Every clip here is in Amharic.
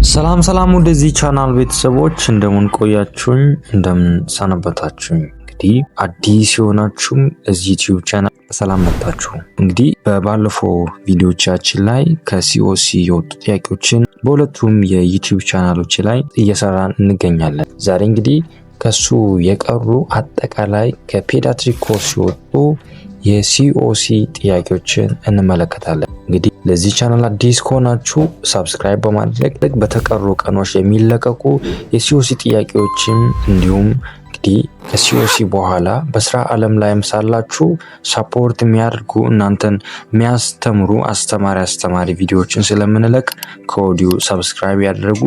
ሰላም ሰላም ወደዚህ ቻናል ቤተሰቦች እንደምን ቆያችሁኝ እንደምን ሰነበታችሁኝ። እንግዲህ አዲስ የሆናችሁም እዚህ ዩቲዩብ ቻናል ሰላም መጣችሁ። እንግዲህ በባለፈው ቪዲዮቻችን ላይ ከሲኦሲ የወጡ ጥያቄዎችን በሁለቱም የዩቲዩብ ቻናሎች ላይ እየሰራን እንገኛለን። ዛሬ እንግዲህ ከሱ የቀሩ አጠቃላይ ከፔዲያትሪክ ኮርስ የወጡ የሲኦሲ ጥያቄዎችን እንመለከታለን። እንግዲህ ለዚህ ቻናል አዲስ ከሆናችሁ ሰብስክራይብ በማድረግ በተቀሩ ቀኖች የሚለቀቁ የሲኦሲ ጥያቄዎችን እንዲሁም እንግዲህ ከሲኦሲ በኋላ በስራ ዓለም ላይም ሳላችሁ ሰፖርት የሚያደርጉ እናንተን የሚያስተምሩ አስተማሪ ቪዲዮዎችን ስለምንለቅ ከወዲሁ ሰብስክራይብ ያደርጉ።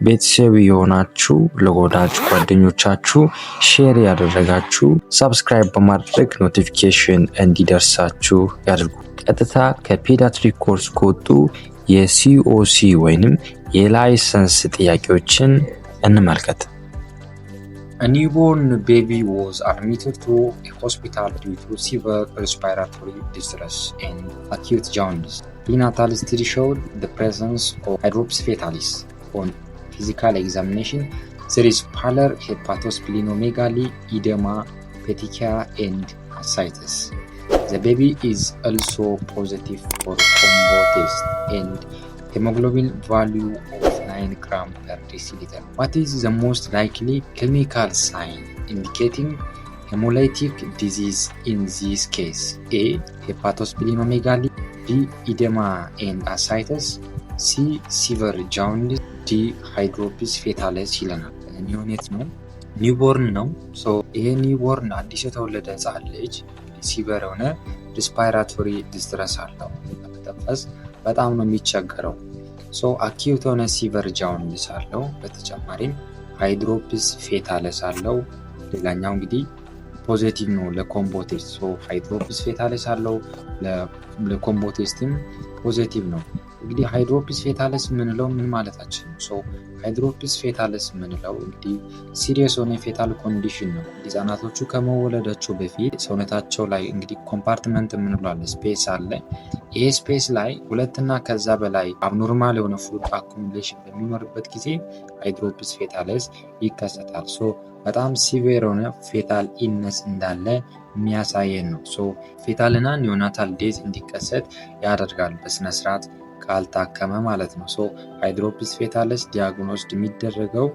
ቤተሰብ የሆናችሁ ለወዳጅ ጓደኞቻችሁ ሼር ያደረጋችሁ ሰብስክራይብ በማድረግ ኖቲፊኬሽን እንዲደርሳችሁ ያድርጉ። ቀጥታ ከፔዲያትሪክ ኮርስ ከወጡ የሲኦሲ ወይንም የላይሰንስ ጥያቄዎችን እንመልከት። A newborn baby was admitted to a hospital due to severe respiratory distress and acute jaundice. Prenatal study showed the presence of hydrops fetalis. On physical examination, there is pallor, hepatosplenomegaly, edema, petechia, and ascites. The baby is also positive for combo test and hemoglobin value of 9 gram per deciliter. What is the most likely clinical sign indicating hemolytic disease in this case? A. Hepatosplenomegaly, B. Edema and ascites, C. severe jaundice, D. hydrops fetalis ይለናል። ኒዮኔት ነው፣ ኒውቦርን ነው። ይሄ ኒውቦርን አዲስ የተወለደ ህጻን ልጅ ሲቨር የሆነ ሪስፓይራቶሪ ዲስትረስ አለው። ለመተንፈስ በጣም ነው የሚቸገረው። አኪዩት የሆነ ሲቨር ጃውንዲስ አለው። በተጨማሪም ሃይድሮፕስ ፌታለስ አለው። ሌላኛው እንግዲህ ፖዚቲቭ ነው ለኮምቦ ቴስት። ሃይድሮፕስ ፌታለስ አለው፣ ለኮምቦ ቴስትም ፖዚቲቭ ነው። እንግዲህ ሃይድሮፕስ ፌታለስ ምንለው ምን ማለታችን ነው? ሃይድሮፕስ ፌታለስ ምንለው እንግዲህ ሲሪየስ ሆነ ፌታል ኮንዲሽን ነው። ህጻናቶቹ ከመወለዳቸው በፊት ሰውነታቸው ላይ እንግዲህ ኮምፓርትመንት ምንለው አለ፣ ስፔስ አለ። ይሄ ስፔስ ላይ ሁለትና ከዛ በላይ አብኖርማል የሆነ ፍሉድ አኩሙሌሽን በሚኖርበት ጊዜ ሃይድሮፕስ ፌታለስ ይከሰታል። በጣም ሲቪር የሆነ ፌታል ኢልነስ እንዳለ የሚያሳየን ነው። ፌታልና ኒዮናታል ዴዝ እንዲከሰት ያደርጋል በስነስርዓት ካልታከመ ማለት ነው። ሃይድሮፕስ ፌታለስ ዲያግኖስድ የሚደረገው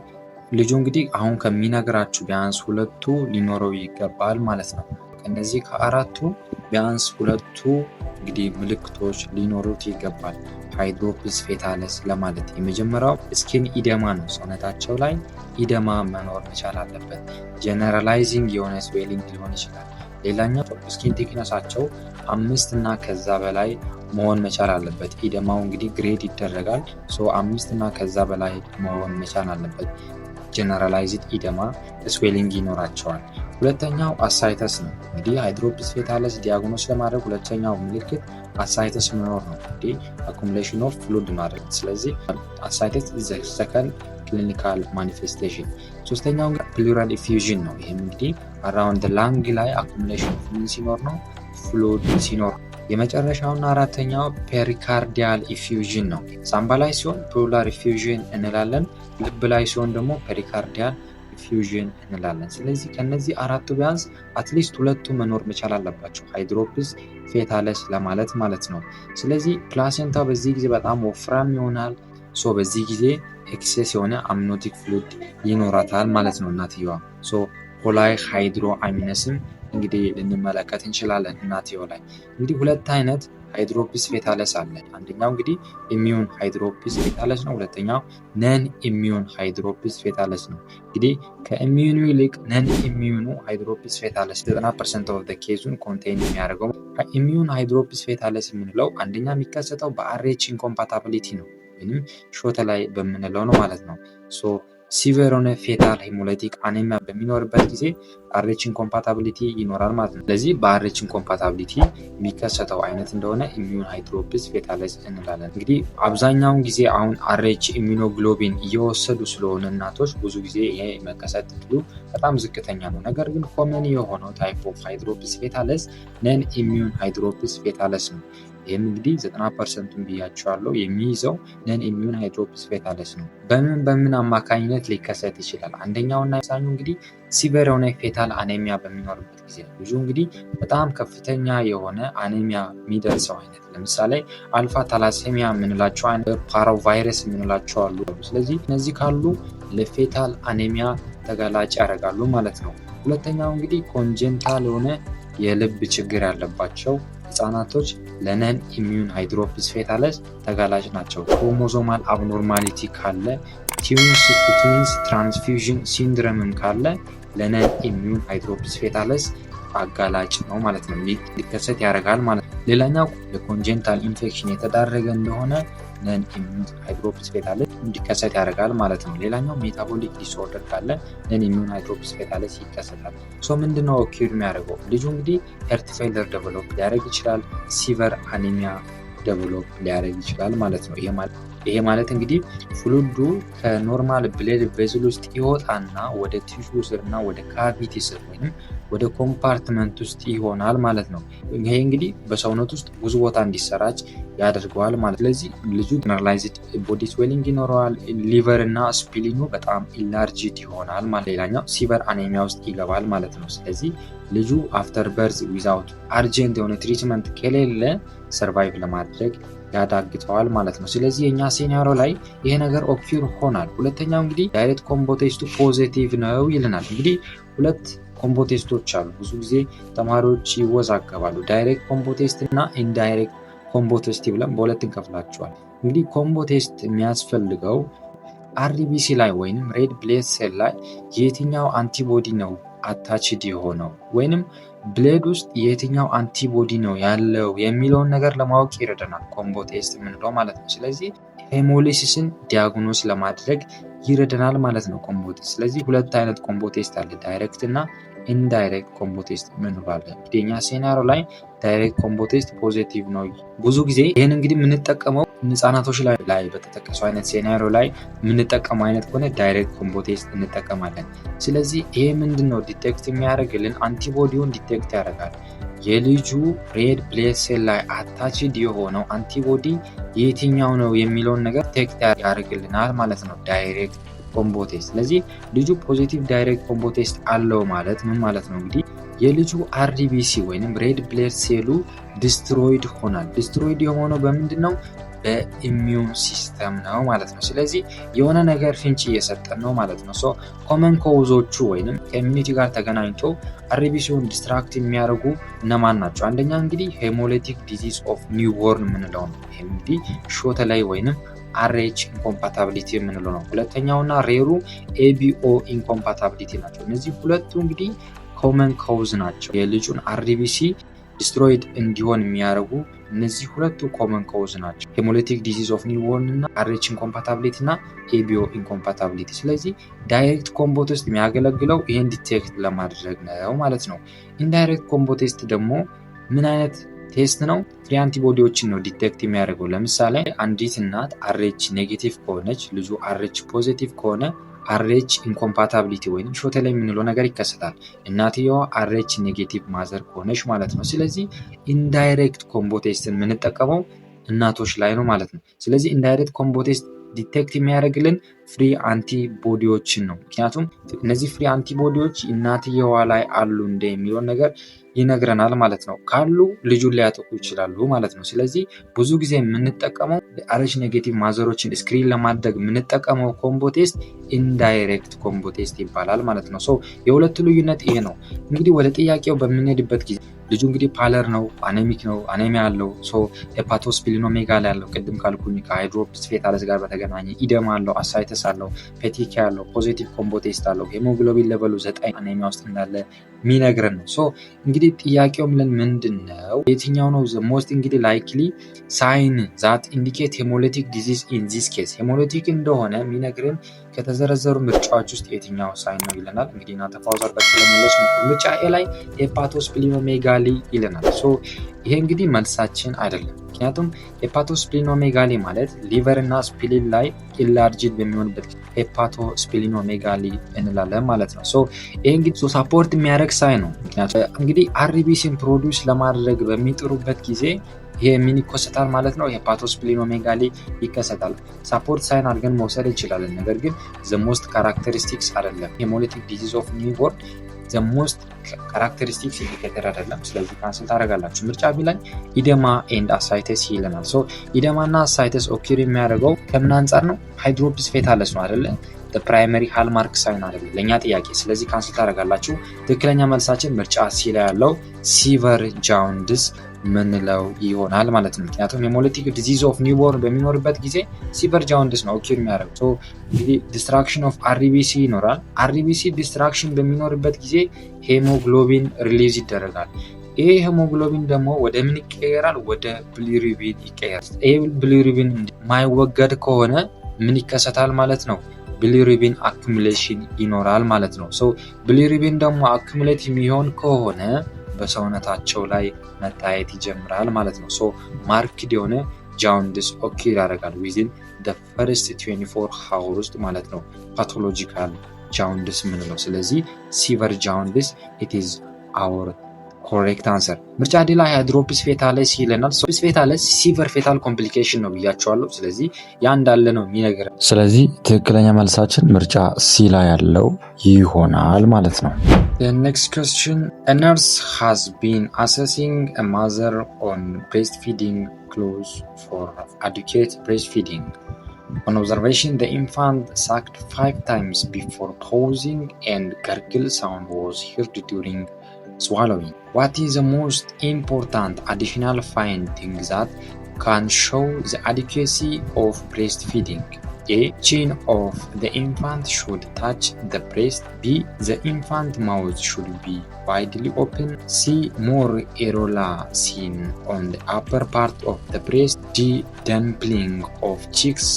ልጁ እንግዲህ አሁን ከሚነግራችሁ ቢያንስ ሁለቱ ሊኖረው ይገባል ማለት ነው። ከነዚህ ከአራቱ ቢያንስ ሁለቱ እንግዲህ ምልክቶች ሊኖሩት ይገባል ሃይድሮፕስ ፌታለስ ለማለት። የመጀመሪያው ስኪን ኢደማ ነው። ሰውነታቸው ላይ ኢደማ መኖር መቻል አለበት። ጀነራላይዚንግ የሆነ ስዌሊንግ ሊሆን ይችላል። ሌላኛው ስኪን ቲክነሳቸው 5 እና ከዛ በላይ መሆን መቻል አለበት። ኢደማው እንግዲህ ግሬድ ይደረጋል። 5 እና ከዛ በላይ መሆን መቻል አለበት። ጀነራላይዝድ ኢደማ ስዌሊንግ ይኖራቸዋል። ሁለተኛው አሳይተስ ነው። እንግዲህ ሃይድሮፕስ ፌታለስ ዲያግኖስ ለማድረግ ሁለተኛው ምልክት አሳይተስ መኖር ነው። እንግዲህ አኩሙሌሽን ኦፍ ፍሉድ ማለት። ስለዚህ አሳይተስ ኢዝ ዘ ሰከንድ ክሊኒካል ማኒፌስቴሽን። ሶስተኛው ፕሉራል ኢፊውዥን ነው። ይሄም እንግዲህ አራውንድ ላንግ ላይ አኩሙሌሽን ኦፍ ሲኖር ነው፣ ፍሉድ ሲኖር። የመጨረሻውና አራተኛው ፔሪካርዲያል ኢፊውዥን ነው። ሳምባ ላይ ሲሆን ፕሉራል ኢፊውዥን እንላለን፣ ልብ ላይ ሲሆን ደግሞ ፔሪካርዲያል ኢፊውዥን እንላለን። ስለዚህ ከነዚህ አራቱ ቢያንስ አትሊስት ሁለቱ መኖር መቻል አለባቸው ሃይድሮፕስ ፌታለስ ለማለት ማለት ነው። ስለዚህ ፕላሴንታው በዚህ ጊዜ በጣም ወፍራም ይሆናል። በዚህ ጊዜ ኤክሴስ የሆነ አምኖቲክ ፍሉድ ይኖራታል ማለት ነው እናትየዋ። ፖላይ ሃይድሮ አሚነስም እንግዲህ ልንመለከት እንችላለን እናትየው ላይ። እንግዲህ ሁለት አይነት ሃይድሮፕስ ፌታለስ አለ። አንደኛው እንግዲህ ኢሚዩን ሃይድሮፕስ ፌታለስ ነው። ሁለተኛው ነን ኢሚዩን ሃይድሮፕስ ፌታለስ ነው። እንግዲህ ከኢሚዩኑ ይልቅ ነን ኢሚዩኑ ሃይድሮፕስ ፌታለስ 90% ኦፍ ዘ ኬዙን ኮንቴይን የሚያደርገው። ኢሚዩን ሃይድሮፕስ ፌታለስ የምንለው አንደኛ የሚከሰተው በአርኤች ኢንኮምፓታቢሊቲ ነው፣ ወይም ሾተ ላይ በምንለው ነው ማለት ነው። ሲቨር ሆነ ፌታል ሄሞላይቲክ አኔሚያ በሚኖርበት ጊዜ አርኤች ኢንኮምፓታቢሊቲ ይኖራል ማለት ነው። ስለዚህ በአርኤች ኢንኮምፓታቢሊቲ የሚከሰተው አይነት እንደሆነ ኢሚዩን ሃይድሮፕስ ፌታለስ እንላለን። እንግዲህ አብዛኛውን ጊዜ አሁን አርኤች ኢሚኖግሎቢን እየወሰዱ ስለሆነ እናቶች ብዙ ጊዜ ይሄ መከሰት እድሉ በጣም ዝቅተኛ ነው። ነገር ግን ኮመን የሆነው ታይፕ ኦፍ ሃይድሮፕስ ፌታለስ ነን ኢሚዩን ሃይድሮፕስ ፌታለስ ነው። ይህም እንግዲህ 90% ብያቸዋለሁ የሚይዘው ነን ኢሚዩን ሃይድሮፒስፌታለስ ነው። በምን አማካኝነት ሊከሰት ይችላል? አንደኛውና ወሳኙ እንግዲህ ሲቨር የሆነ ፌታል አኔሚያ በሚኖርበት ጊዜ ልጁ እንግዲህ በጣም ከፍተኛ የሆነ አኔሚያ የሚደርሰው አይነት ለምሳሌ አልፋ ታላሴሚያ የምንላቸው አይነት ፓራቫይረስ የምንላቸው አሉ። ስለዚህ እነዚህ ካሉ ለፌታል አኔሚያ ተጋላጭ ያደርጋሉ ማለት ነው። ሁለተኛው እንግዲህ ኮንጀንታል የሆነ የልብ ችግር ያለባቸው ህጻናቶች ለነን ኢሚዩን ሃይድሮፒስፌታለስ ተጋላጭ ናቸው። ክሮሞዞማል አብኖርማሊቲ ካለ፣ ትዊንስ ቱ ትዊንስ ትራንስፊውዥን ሲንድረምም ካለ ለነን ኢሚዩን ሃይድሮፒስፌታለስ አጋላጭ ነው ማለት ነው፣ ሊከሰት ያደርጋል ማለት ነው። ሌላኛው ለኮንጀንታል ኢንፌክሽን የተዳረገ እንደሆነ ነን ኢሚዩን ሃይድሮፒስፌታለስ እንዲከሰት ያደርጋል ማለት ነው። ሌላኛው ሜታቦሊክ ዲስኦርደር ካለ ነን ኢሚዩን ሃይድሮፒስፌታለስ ይከሰታል። ምንድነው ኦኪር የሚያደርገው? ልጁ እንግዲህ ሄርት ፌለር ዴቨሎፕ ሊያደርግ ይችላል፣ ሲቨር አኒሚያ ዴቨሎፕ ሊያደርግ ይችላል ማለት ነው። ይሄ ማለት እንግዲህ ፍሉዱ ከኖርማል ብሌድ ቬዝል ውስጥ ይወጣና ወደ ቲሹ ስር እና ወደ ካቪቲ ስር ወይም ወደ ኮምፓርትመንት ውስጥ ይሆናል ማለት ነው። ይሄ እንግዲህ በሰውነት ውስጥ ብዙ ቦታ እንዲሰራጭ ያደርገዋል ማለት። ስለዚህ ልጁ ጀነራላይዝድ ቦዲ ስዌሊንግ ይኖረዋል፣ ሊቨር እና ስፕሊኑ በጣም ኢንላርጅድ ይሆናል ማለት። ሌላኛው ሲቨር አኔሚያ ውስጥ ይገባል ማለት ነው። ስለዚህ ልጁ አፍተር በርዝ ዊዛውት አርጀንት የሆነ ትሪትመንት ከሌለ ሰርቫይቭ ለማድረግ ያዳግተዋል ማለት ነው። ስለዚህ የኛ ሴናሪዮ ላይ ይሄ ነገር ኦኪር ሆናል። ሁለተኛው እንግዲህ ዳይሬክት ኮምቦ ቴስቱ ፖዚቲቭ ነው ይልናል። እንግዲህ ሁለት ኮምቦ ቴስቶች አሉ። ብዙ ጊዜ ተማሪዎች ይወዛገባሉ። ዳይሬክት ኮምቦ ቴስት እና ኢንዳይሬክት ኮምቦ ቴስት ብለን በሁለት እንከፍላቸዋል። እንግዲህ ኮምቦ ቴስት የሚያስፈልገው አርቢሲ ላይ ወይንም ሬድ ብሌድ ሴል ላይ የትኛው አንቲቦዲ ነው አታችድ የሆነው ወይንም ብሌድ ውስጥ የትኛው አንቲቦዲ ነው ያለው የሚለውን ነገር ለማወቅ ይረዳናል ኮምቦ ቴስት የምንለው ማለት ነው። ስለዚህ ሄሞሊሲስን ዲያግኖስ ለማድረግ ይረዳናል ማለት ነው ኮምቦ ቴስት። ስለዚህ ሁለት አይነት ኮምቦ ቴስት አለ፣ ዳይሬክት እና ኢንዳይሬክት ኮምቦ ቴስት እንለዋለን። እንግዲህ እኛ ሴናሪዮ ላይ ዳይሬክት ኮምቦ ቴስት ፖዚቲቭ ነው። ብዙ ጊዜ ይህን እንግዲህ የምንጠቀመው ህጻናቶች ላይ በተጠቀሰው አይነት ሴናሪዮ ላይ የምንጠቀመው አይነት ከሆነ ዳይሬክት ኮምቦ ቴስት እንጠቀማለን። ስለዚህ ይሄ ምንድን ነው ዲቴክት የሚያደርግልን? አንቲቦዲውን ዲቴክት ያደርጋል። የልጁ ሬድ ብሌድ ሴል ላይ አታችድ የሆነው አንቲቦዲ የትኛው ነው የሚለውን ነገር ዲቴክት ያደርግልናል ማለት ነው ዳይሬክት ኮምቦ ቴስት። ስለዚህ ልጁ ፖዚቲቭ ዳይሬክት ኮምቦ ቴስት አለው ማለት ምን ማለት ነው? እንግዲህ የልጁ አርቢሲ ወይንም ሬድ ብሌድ ሴሉ ዲስትሮይድ ሆናል። ዲስትሮይድ የሆነው በምንድን ነው? በኢሚዩን ሲስተም ነው ማለት ነው። ስለዚህ የሆነ ነገር ፍንጭ እየሰጠን ነው ማለት ነው። ኮመን ኮውዞቹ ወይንም ከኢሚኒቲ ጋር ተገናኝቶ አርቢሲውን ዲስትራክት የሚያደርጉ እነማን ናቸው? አንደኛ እንግዲህ ሄሞሊቲክ ዲዚዝ ኦፍ ኒውቦርን የምንለው ነው። ይህ እንግዲህ ሾተ ላይ ወይንም አርኤች ኢንኮምፓታቢሊቲ የምንለው ነው። ሁለተኛውና ሬሩ ኤቢኦ ኢንኮምፓታቢሊቲ ናቸው። እነዚህ ሁለቱ እንግዲህ ኮመን ኮውዝ ናቸው። የልጁን አርቢሲ ዲስትሮይድ እንዲሆን የሚያደርጉ እነዚህ ሁለቱ ኮመን ኮውዝ ናቸው። ሄሞሊቲክ ዲዚዝ ኦፍ ኒውቦርን እና አርኤች ኢንኮምፓታቢሊቲ እና ኤቢኦ ኢንኮምፓታቢሊቲ። ስለዚህ ዳይሬክት ኮምቦ ቴስት የሚያገለግለው ይህን ዲቴክት ለማድረግ ነው ማለት ነው። ኢንዳይሬክት ኮምቦ ቴስት ደግሞ ምን አይነት ቴስት ነው? ፍሪ አንቲቦዲዎችን ነው ዲቴክት የሚያደርገው። ለምሳሌ አንዲት እናት አርኤች ኔጌቲቭ ከሆነች ልጁ አርኤች ፖዚቲቭ ከሆነ አርኤች ኢንኮምፓታቢሊቲ ወይም ሾተ ላይ የምንለው ነገር ይከሰታል። እናትየዋ አርኤች ኔጌቲቭ ማዘር ከሆነች ማለት ነው። ስለዚህ ኢንዳይሬክት ኮምቦ ቴስትን የምንጠቀመው እናቶች ላይ ነው ማለት ነው። ስለዚህ ኢንዳይሬክት ኮምቦ ቴስት ዲቴክት የሚያደርግልን ፍሪ አንቲቦዲዎችን ነው። ምክንያቱም እነዚህ ፍሪ አንቲቦዲዎች እናትየዋ ላይ አሉ እንደ የሚለውን ነገር ይነግረናል ማለት ነው። ካሉ ልጁን ሊያጠቁ ይችላሉ ማለት ነው። ስለዚህ ብዙ ጊዜ የምንጠቀመው አርኤች ኔጌቲቭ ማዘሮችን ስክሪን ለማድረግ የምንጠቀመው ኮምቦ ቴስት ኢንዳይሬክት ኮምቦ ቴስት ይባላል ማለት ነው። የሁለቱ ልዩነት ይሄ ነው። እንግዲህ ወደ ጥያቄው በምንሄድበት ጊዜ ልጁ እንግዲህ ፓለር ነው፣ አኔሚክ ነው፣ አኔሚያ አለው፣ ሄፓቶስፒሊኖሜጋሊ አለው። ቅድም ካልኩኝ ከሃይድሮፒስፌታለስ ጋር በተገናኘ ኢደማ አለው፣ አሳይተስ አለው፣ ፔቲኪ አለው፣ ፖዚቲቭ ኮምቦ ቴስት አለው። ሄሞግሎቢን ሌቨሉ 9 አኔሚያ ውስጥ እንዳለ የሚነግረን ነው። እንግዲህ ጥያቄው ምንድን ነው? የትኛው ነው ሞስት እንግዲህ ላይክሊ ሳይን ዛት ኢንዲኬት ሄሞሊቲክ ዲዚዝ ኢን ዚስ ኬስ? ሄሞሊቲክ እንደሆነ የሚነግረን ከተዘረዘሩ ምርጫዎች ውስጥ የትኛው ሳይን ነው ይለናል። እንግዲህ እናንተ ፓውዝ አድርጋችሁ ለመለስ ነው። ምርጫ ኤ ላይ ሄፓቶስፕሊኖሜጋሊ ይለናል። ይሄ እንግዲህ መልሳችን አይደለም። ምክንያቱም ሄፓቶስፕሊኖሜጋሊ ማለት ሊቨር እና ስፕሊን ላይ ኢንላርጅድ በሚሆንበት ሄፓቶስፕሊኖሜጋሊ እንላለን ማለት ነው። ይሄ እንግዲህ ሳፖርት የሚያደርግ ሳይን ነው። ምክንያቱም እንግዲህ አርቢሲን ፕሮዲውስ ለማድረግ በሚጥሩበት ጊዜ ይሄ ምን ይከሰታል ማለት ነው? ሄፓቶስፕሊኖሜጋሊ ይከሰታል። ሳፖርት ሳይን አድርገን መውሰድ እንችላለን። ነገር ግን ዘ ሞስት ካራክተሪስቲክስ አይደለም። ሄሞሊቲክ ዲዚዝ ኦፍ ኒውቦርን ዘ ሞስት ካራክተሪስቲክስ ኢንዲኬተር አይደለም። ስለዚህ ካንስል ታደርጋላችሁ። ምርጫ ቢ ላይ ኢደማ ኤንድ አሳይተስ ይለናል። ሶ ኢደማ እና አሳይተስ ኦኪር የሚያደርገው ከምን አንጻር ነው? ሃይድሮፒስ ፌታለስ ነው አይደለ? ፕራይመሪ ሃልማርክ ሳይን አይደለም ለኛ ጥያቄ። ስለዚህ ካንስል ታደርጋላችሁ። ትክክለኛ መልሳችን ምርጫ ሲ ላይ ያለው ሲቨር ጃውንዲስ ምንለው ይሆናል ማለት ነው። ምክንያቱም ሄሞሊቲክ ዲዚዝ ኦፍ ኒውቦርን በሚኖርበት ጊዜ ሲቨር ጃውንዲስ ነው ኦኪር የሚያደርገው። ሶ እንግዲህ ዲስትራክሽን ኦፍ አርቢሲ ይኖራል። አርቢሲ ዲስትራክሽን በሚኖርበት ጊዜ ሄሞግሎቢን ሪሊዝ ይደረጋል። ይሄ ሄሞግሎቢን ደግሞ ወደ ምን ይቀየራል? ወደ ብሊሩቢን ይቀየራል። ይሄ ብሊሩቢን የማይወገድ ከሆነ ምን ይከሰታል ማለት ነው? ብሊሩቢን አኩሙሌሽን ይኖራል ማለት ነው። ሶ ብሊሩቢን ደግሞ አኩሙሌት የሚሆን ከሆነ በሰውነታቸው ላይ መታየት ይጀምራል ማለት ነው። ሶ ማርክድ የሆነ ጃውንዲስ ኦኪር ያደርጋል ዊዝን the first 24 hours ውስጥ ማለት ነው። ፓቶሎጂካል ጃውንዲስ ምንለው። ስለዚህ ሲቨር ጃውንዲስ it is our correct answer። ምርጫ ዲ ላይ ሃይድሮፒስ ፌታለስ ይለናል። ሶ ፌታለስ ሲቨር ፌታል ኮምፕሊኬሽን ነው ብያቸዋለሁ። ስለዚህ ያ እንዳለ ነው የሚነግረን። ስለዚህ ትክክለኛ መልሳችን ምርጫ ሲ ላይ ያለው ይሆናል ማለት ነው። The next question, a nurse has been assessing a mother on breastfeeding clothes for adequate breastfeeding. On observation, the infant sucked 5 times before pausing and gargle sound was heard during swallowing. What is the most important additional finding that can show the adequacy of breastfeeding? A. Chin of the infant should touch the breast. B. The infant mouth should be widely open. C. More areola seen on the upper part of the breast. D. Dimpling of cheeks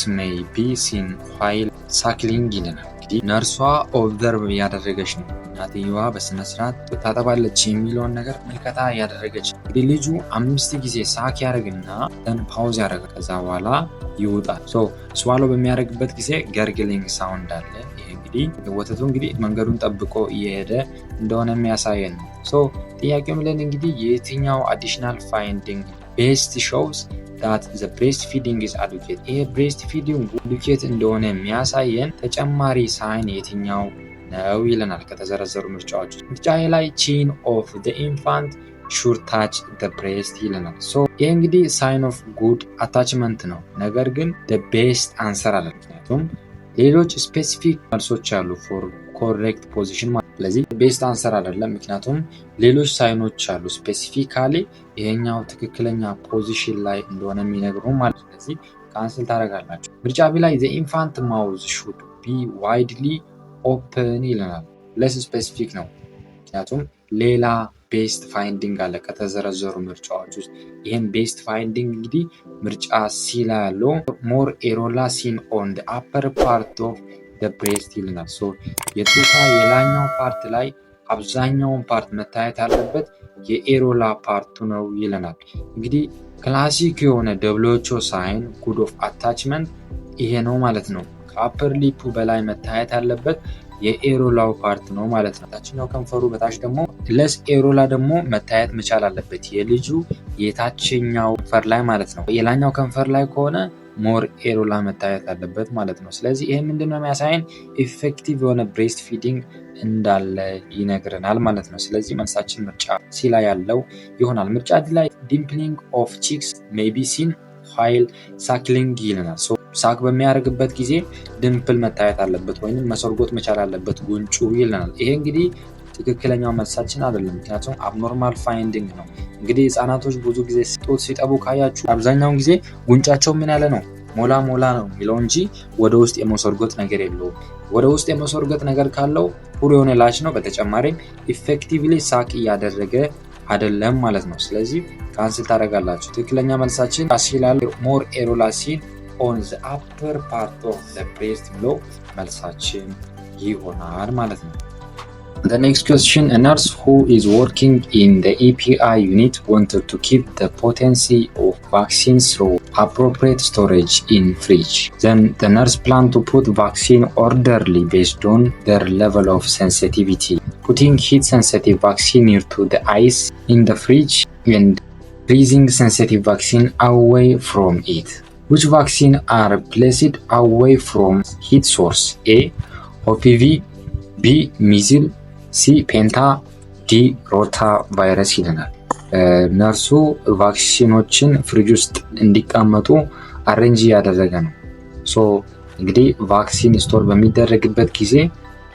may be seen while suckling ይለናል። እንግዲህ ነርሷ ኦብዘርቭ እያደረገች ነው። እናትየዋ በስነስርዓት ታጠባለች የሚለውን ነገር ምልከታ እያደረገች እንግዲህ ልጁ 5 ጊዜ ሳክ ያደርግና ደን ፓውዝ ያደርጋል። ከዛ በኋላ ይወጣል። ሶ ስዋሎ በሚያደርግበት ጊዜ ገርግሊንግ ሳውንድ አለ። ይሄ እንግዲህ ወተቱ እንግዲህ መንገዱን ጠብቆ እየሄደ እንደሆነ የሚያሳየን ነው። ሶ ጥያቄው ምለን እንግዲህ የትኛው አዲሽናል ፋይንዲንግ ቤስት ሾውስ that the breastfeeding is adequate? ይሄ breastfeeding adequate እንደሆነ የሚያሳየን ተጨማሪ ሳይን የትኛው ነው ይለናል ከተዘረዘሩ ምርጫዎች ውስጥ። ምርጫ ላይ chin of the infant should touch the breast ይለናል። ሶ ይሄ እንግዲህ sign of good attachment ነው። ነገር ግን the best answer አለ። ምክንያቱም ሌሎች ስፔሲፊክ መልሶች አሉ for correct position ማለት። ስለዚህ ቤስት አንሰር አይደለም፣ ምክንያቱም ሌሎች ሳይኖች አሉ ስፔሲፊካሊ ይሄኛው ትክክለኛ ፖዚሽን ላይ እንደሆነ የሚነግሩ ማለት። ስለዚህ ካንስል ታደርጋላችሁ። ምርጫ ቢ ላይ the infant mouth should be widely open ይለናል። ለስ ስፔሲፊክ ነው፣ ምክንያቱም ሌላ ቤስት ፋይንዲንግ አለ ከተዘረዘሩ ምርጫዎች ውስጥ። ይህም ቤስት ፋይንዲንግ እንግዲህ ምርጫ ሲ ላይ ያለው more areola seen on the upper part of the breast ይለናል። ሶ የጡቷ የላኛው ፓርት ላይ አብዛኛውን ፓርት መታየት ያለበት የኤሮላ ፓርቱ ነው ይለናል። እንግዲህ ክላሲክ የሆነ ደብሊውኤችኦ ሳይን ጉድ ኦፍ አታችመንት ይሄ ነው ማለት ነው። ከአፐር ሊፑ በላይ መታየት ያለበት የኤሮላው ፓርት ነው ማለት ነው። ታችኛው ከንፈሩ በታች ደግሞ ለስ ኤሮላ ደግሞ መታየት መቻል አለበት የልጁ የታችኛው ከንፈር ላይ ማለት ነው። የላኛው ከንፈር ላይ ከሆነ ሞር ኤሮላ መታየት አለበት ማለት ነው። ስለዚህ ይሄ ምንድነው የሚያሳየን? ኢፌክቲቭ የሆነ ብሬስት ፊዲንግ እንዳለ ይነግረናል ማለት ነው። ስለዚህ መልሳችን ምርጫ ሲ ላይ ያለው ይሆናል። ምርጫ ዲ ላይ ዲምፕሊንግ ኦፍ ቺክስ ሜይ ቢ ሲን ዋይል ሳክሊንግ ይለናል። ሶ ሳክ በሚያደርግበት ጊዜ ድምፕል መታየት አለበት ወይም መሰርጎት መቻል አለበት ጉንጩ ይለናል። ይሄ እንግዲህ ትክክለኛው መልሳችን አይደለም፣ ምክንያቱም አብኖርማል ፋይንዲንግ ነው። እንግዲህ ህጻናቶች ብዙ ጊዜ ጡት ሲጠቡ ካያችሁ አብዛኛውን ጊዜ ጉንጫቸው ምን ያለ ነው? ሞላ ሞላ ነው የሚለው እንጂ ወደ ውስጥ የመሰርጎት ነገር የለውም። ወደ ውስጥ የመሰርጎት ነገር ካለው ፑር የሆነ ላች ነው። በተጨማሪም ኢፌክቲቭሊ ሳክ እያደረገ አይደለም ማለት ነው። ስለዚህ ካንስል ታደርጋላችሁ። ትክክለኛ መልሳችን አሲላል ሞር ኤሮላ ሲን ኦን ዘ አፐር ፓርት ኦፍ ዘ ብሬስት ብሎ መልሳችን ይሆናል ማለት ነው። The next question, a nurse who is working in the EPI unit wanted to keep the potency of vaccines through appropriate storage in fridge. Then the nurse planned to put vaccine orderly based on their level of sensitivity, putting heat sensitive vaccine near to the ice in the fridge and freezing sensitive vaccine away from it. Which vaccine are placed away from heat source? A. OPV, B. measles, C. penta, D. rotavirus ይለናል። ነርሱ ቫክሲኖችን ፍሪጅ ውስጥ እንዲቀመጡ አሬንጅ ያደረገ ነው። ሶ እንግዲህ ቫክሲን ስቶር በሚደረግበት ጊዜ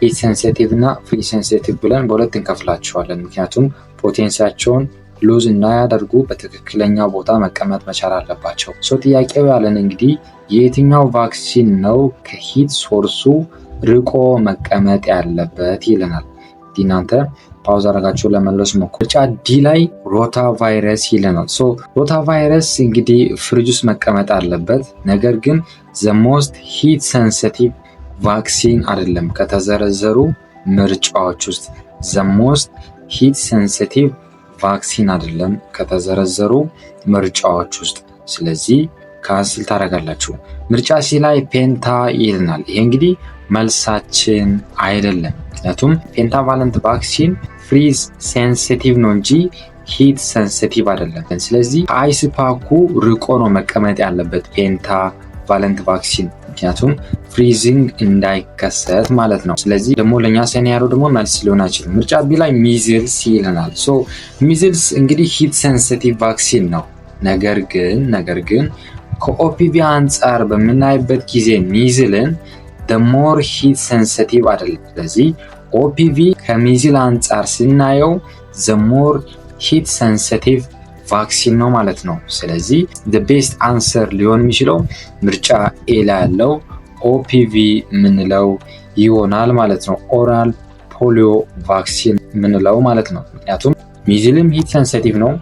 ሂት ሴንሲቲቭ እና ፍሪ ሴንሲቲቭ ብለን በሁለት እንከፍላቸዋለን። ምክንያቱም ፖቴንሲያቸውን ሉዝ እንዳያደርጉ በትክክለኛ ቦታ መቀመጥ መቻል አለባቸው። ሶ ጥያቄው ያለን እንግዲህ የትኛው ቫክሲን ነው ከሂት ሶርሱ ርቆ መቀመጥ ያለበት ይለናል። እናንተ ፓውዝ አድርጋችሁ ለመለስ ሞክሩ። ምርጫ ዲ ላይ ሮታ ቫይረስ ይለናል። ሶ ሮታ ቫይረስ እንግዲህ ፍሪጅ ውስጥ መቀመጥ አለበት፣ ነገር ግን the most heat sensitive vaccine አይደለም ከተዘረዘሩ ምርጫዎች ውስጥ the most heat sensitive vaccine አይደለም ከተዘረዘሩ ምርጫዎች ውስጥ። ስለዚህ ካንስል ታደርጋላችሁ። ምርጫ ሲ ላይ ፔንታ ይልናል። ይሄ እንግዲህ መልሳችን አይደለም። ምክንያቱም ፔንታቫለንት ቫክሲን ፍሪዝ ሴንሲቲቭ ነው እንጂ ሂት ሴንሲቲቭ አይደለም። ስለዚህ አይስ ፓኩ ርቆ ነው መቀመጥ ያለበት ፔንታቫለንት ቫክሲን፣ ምክንያቱም ፍሪዚንግ እንዳይከሰት ማለት ነው። ስለዚህ ደግሞ ለኛ ሴናሪዮ ደግሞ መልስ ሊሆን አይችልም። ምርጫ ቢ ላይ ሚዝልስ ይለናል። ሶ ሚዝልስ እንግዲህ ሂት ሴንሲቲቭ ቫክሲን ነው። ነገር ግን ከኦፒቪ አንጻር በምናይበት ጊዜ ሚዝልን the more heat sensitive አይደለም። ስለዚህ ኦፒቪ ከሚዝል አንጻር ስናየው the more heat sensitive ቫክሲን ነው ማለት ነው። ስለዚህ the best answer ሊሆን የሚችለው ምርጫ ኤ ላይ ያለው ኦፒቪ ምንለው ይሆናል ማለት ነው። ኦራል ፖሊዮ ቫክሲን ምንለው ማለት ነው። ምክንያቱም ሚዝልም ሂት ሴንሲቲቭ ነው፣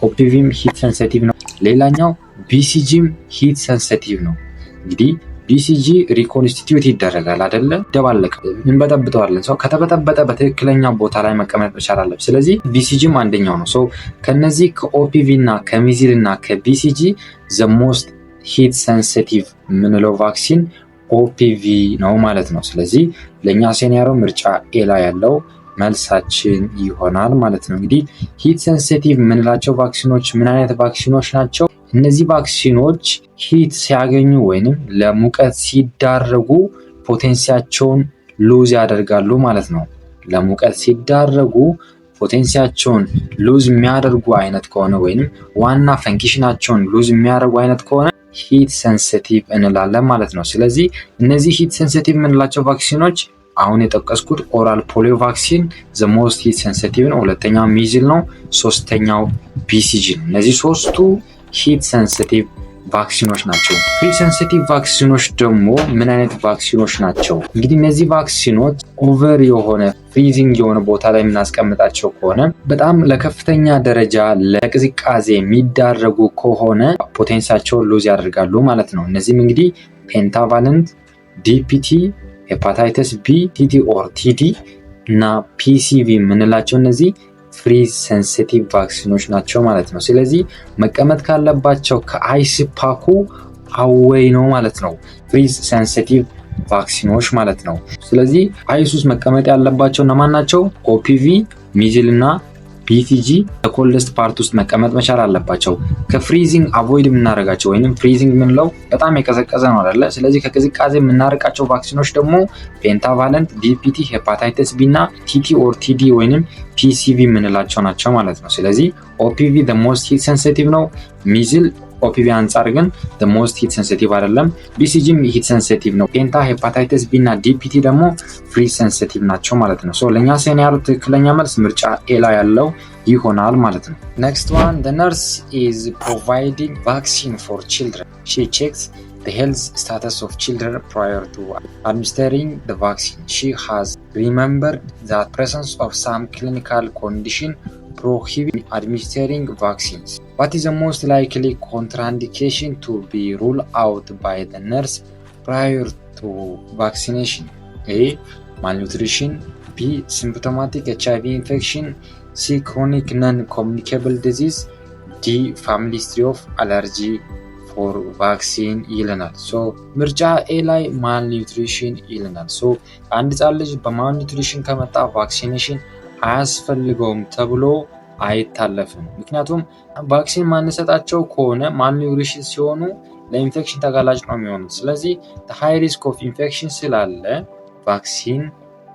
ኦፒቪም ሂት ሴንሲቲቭ ነው። ሌላኛው ቢሲጂም ሂት ሴንሲቲቭ ነው። እንግዲህ ቢሲጂ ሪኮንስቲቲዩት ይደረጋል አይደለ? ደባለቀ እንበጠብጠዋለን። ሰው ከተበጠበጠ በትክክለኛ ቦታ ላይ መቀመጥ መቻል አለበት። ስለዚህ ቢሲጂም አንደኛው ነው። ሰው ከነዚህ ከኦፒቪ እና ከሚዝል እና ከቢሲጂ the most heat sensitive ምንለው ቫክሲን ኦፒቪ ነው ማለት ነው። ስለዚህ ለኛ ሴናሪዮ ምርጫ ኤ ላይ ያለው መልሳችን ይሆናል ማለት ነው። እንግዲህ ሂት ሴንሲቲቭ ምንላቸው ቫክሲኖች ምን አይነት ቫክሲኖች ናቸው? እነዚህ ቫክሲኖች ሂት ሲያገኙ ወይንም ለሙቀት ሲዳረጉ ፖቴንሲያቸውን ሉዝ ያደርጋሉ ማለት ነው። ለሙቀት ሲዳረጉ ፖቴንሲያቸውን ሉዝ የሚያደርጉ አይነት ከሆነ ወይንም ዋና ፈንክሽናቸውን ሉዝ የሚያደርጉ አይነት ከሆነ ሂት ሴንሲቲቭ እንላለን ማለት ነው። ስለዚህ እነዚህ ሂት ሴንሲቲቭ ምንላቸው ቫክሲኖች አሁን የጠቀስኩት ኦራል ፖሊዮ ቫክሲን the most heat sensitive ነው። ሁለተኛው ሚዝል ነው። ሶስተኛው ቢሲጂ ነው። እነዚህ ሶስቱ ሂት ሴንሲቲቭ ቫክሲኖች ናቸው። ፍሪ ሴንሲቲቭ ቫክሲኖች ደግሞ ምን አይነት ቫክሲኖች ናቸው? እንግዲህ እነዚህ ቫክሲኖች ኦቨር የሆነ ፍሪዚንግ የሆነ ቦታ ላይ የምናስቀምጣቸው ከሆነ በጣም ለከፍተኛ ደረጃ ለቅዝቃዜ የሚዳረጉ ከሆነ ፖቴንሲያቸውን ሉዝ ያደርጋሉ ማለት ነው። እነዚህም እንግዲህ ፔንታቫለንት፣ ዲፒቲ፣ ሄፓታይተስ ቢ፣ ቲቲ ኦር ቲዲ እና ፒሲቪ የምንላቸው እነዚህ ፍሪዝ ሴንሲቲቭ ቫክሲኖች ናቸው ማለት ነው። ስለዚህ መቀመጥ ካለባቸው ከአይስ ፓኩ አዌይ ነው ማለት ነው፣ ፍሪዝ ሴንሲቲቭ ቫክሲኖች ማለት ነው። ስለዚህ አይስ ውስጥ መቀመጥ ያለባቸው እነማን ናቸው? ኦፒቪ፣ ሚዝል እና ቢሲጂ በኮልደስት ፓርት ውስጥ መቀመጥ መቻል አለባቸው። ከፍሪዚንግ አቮይድ የምናደርጋቸው ወይንም ፍሪዚንግ ምንለው በጣም የቀዘቀዘ ነው አይደለ? ስለዚህ ከቅዝቃዜ የምናርቃቸው ቫክሲኖች ደግሞ ፔንታቫለንት፣ ዲፒቲ፣ ሄፓታይተስ ቢ እና ቲቲ ኦር ቲዲ ወይንም ፒሲቪ የምንላቸው ናቸው ማለት ነው። ስለዚህ ኦፒቪ the most heat sensitive ነው። ሚዝል ኦፒቪ አንጻር ግን the most heat sensitive አይደለም። ቢሲጂም heat sensitive ነው። ፔንታ፣ ሄፓታይተስ ቢ እና ዲፒቲ ደግሞ ፍሪ sensitive ናቸው ማለት ነው። ሶ ለኛ ሴናሪዮ ትክክለኛ መልስ ምርጫ ኤ ላይ ያለው ይሆናል ማለት ነው። next one, the nurse is providing vaccine for children. She checks the health status of children prior to administering the vaccine. She has remembered the presence of some clinical condition prohibiting administering vaccines. What is the most likely contraindication to be ruled out by the nurse prior to vaccination? A. Malnutrition, B. Symptomatic HIV infection, C. Chronic non-communicable disease, D. Family history of allergy for vaccine ይለናል። ሶ ምርጫ ኤ ላይ ማልኒውትሪሽን ይለናል። ሶ አንድ ህጻን ልጅ በማልኒውትሪሽን ከመጣ ቫክሲኔሽን አያስፈልገውም ተብሎ አይታለፍም። ምክንያቱም ቫክሲን ማንሰጣቸው ከሆነ ማልኒውሪሽን ሲሆኑ ለኢንፌክሽን ተጋላጭ ነው የሚሆኑት። ስለዚህ ሃይ ሪስክ ኦፍ ኢንፌክሽን ስላለ ቫክሲን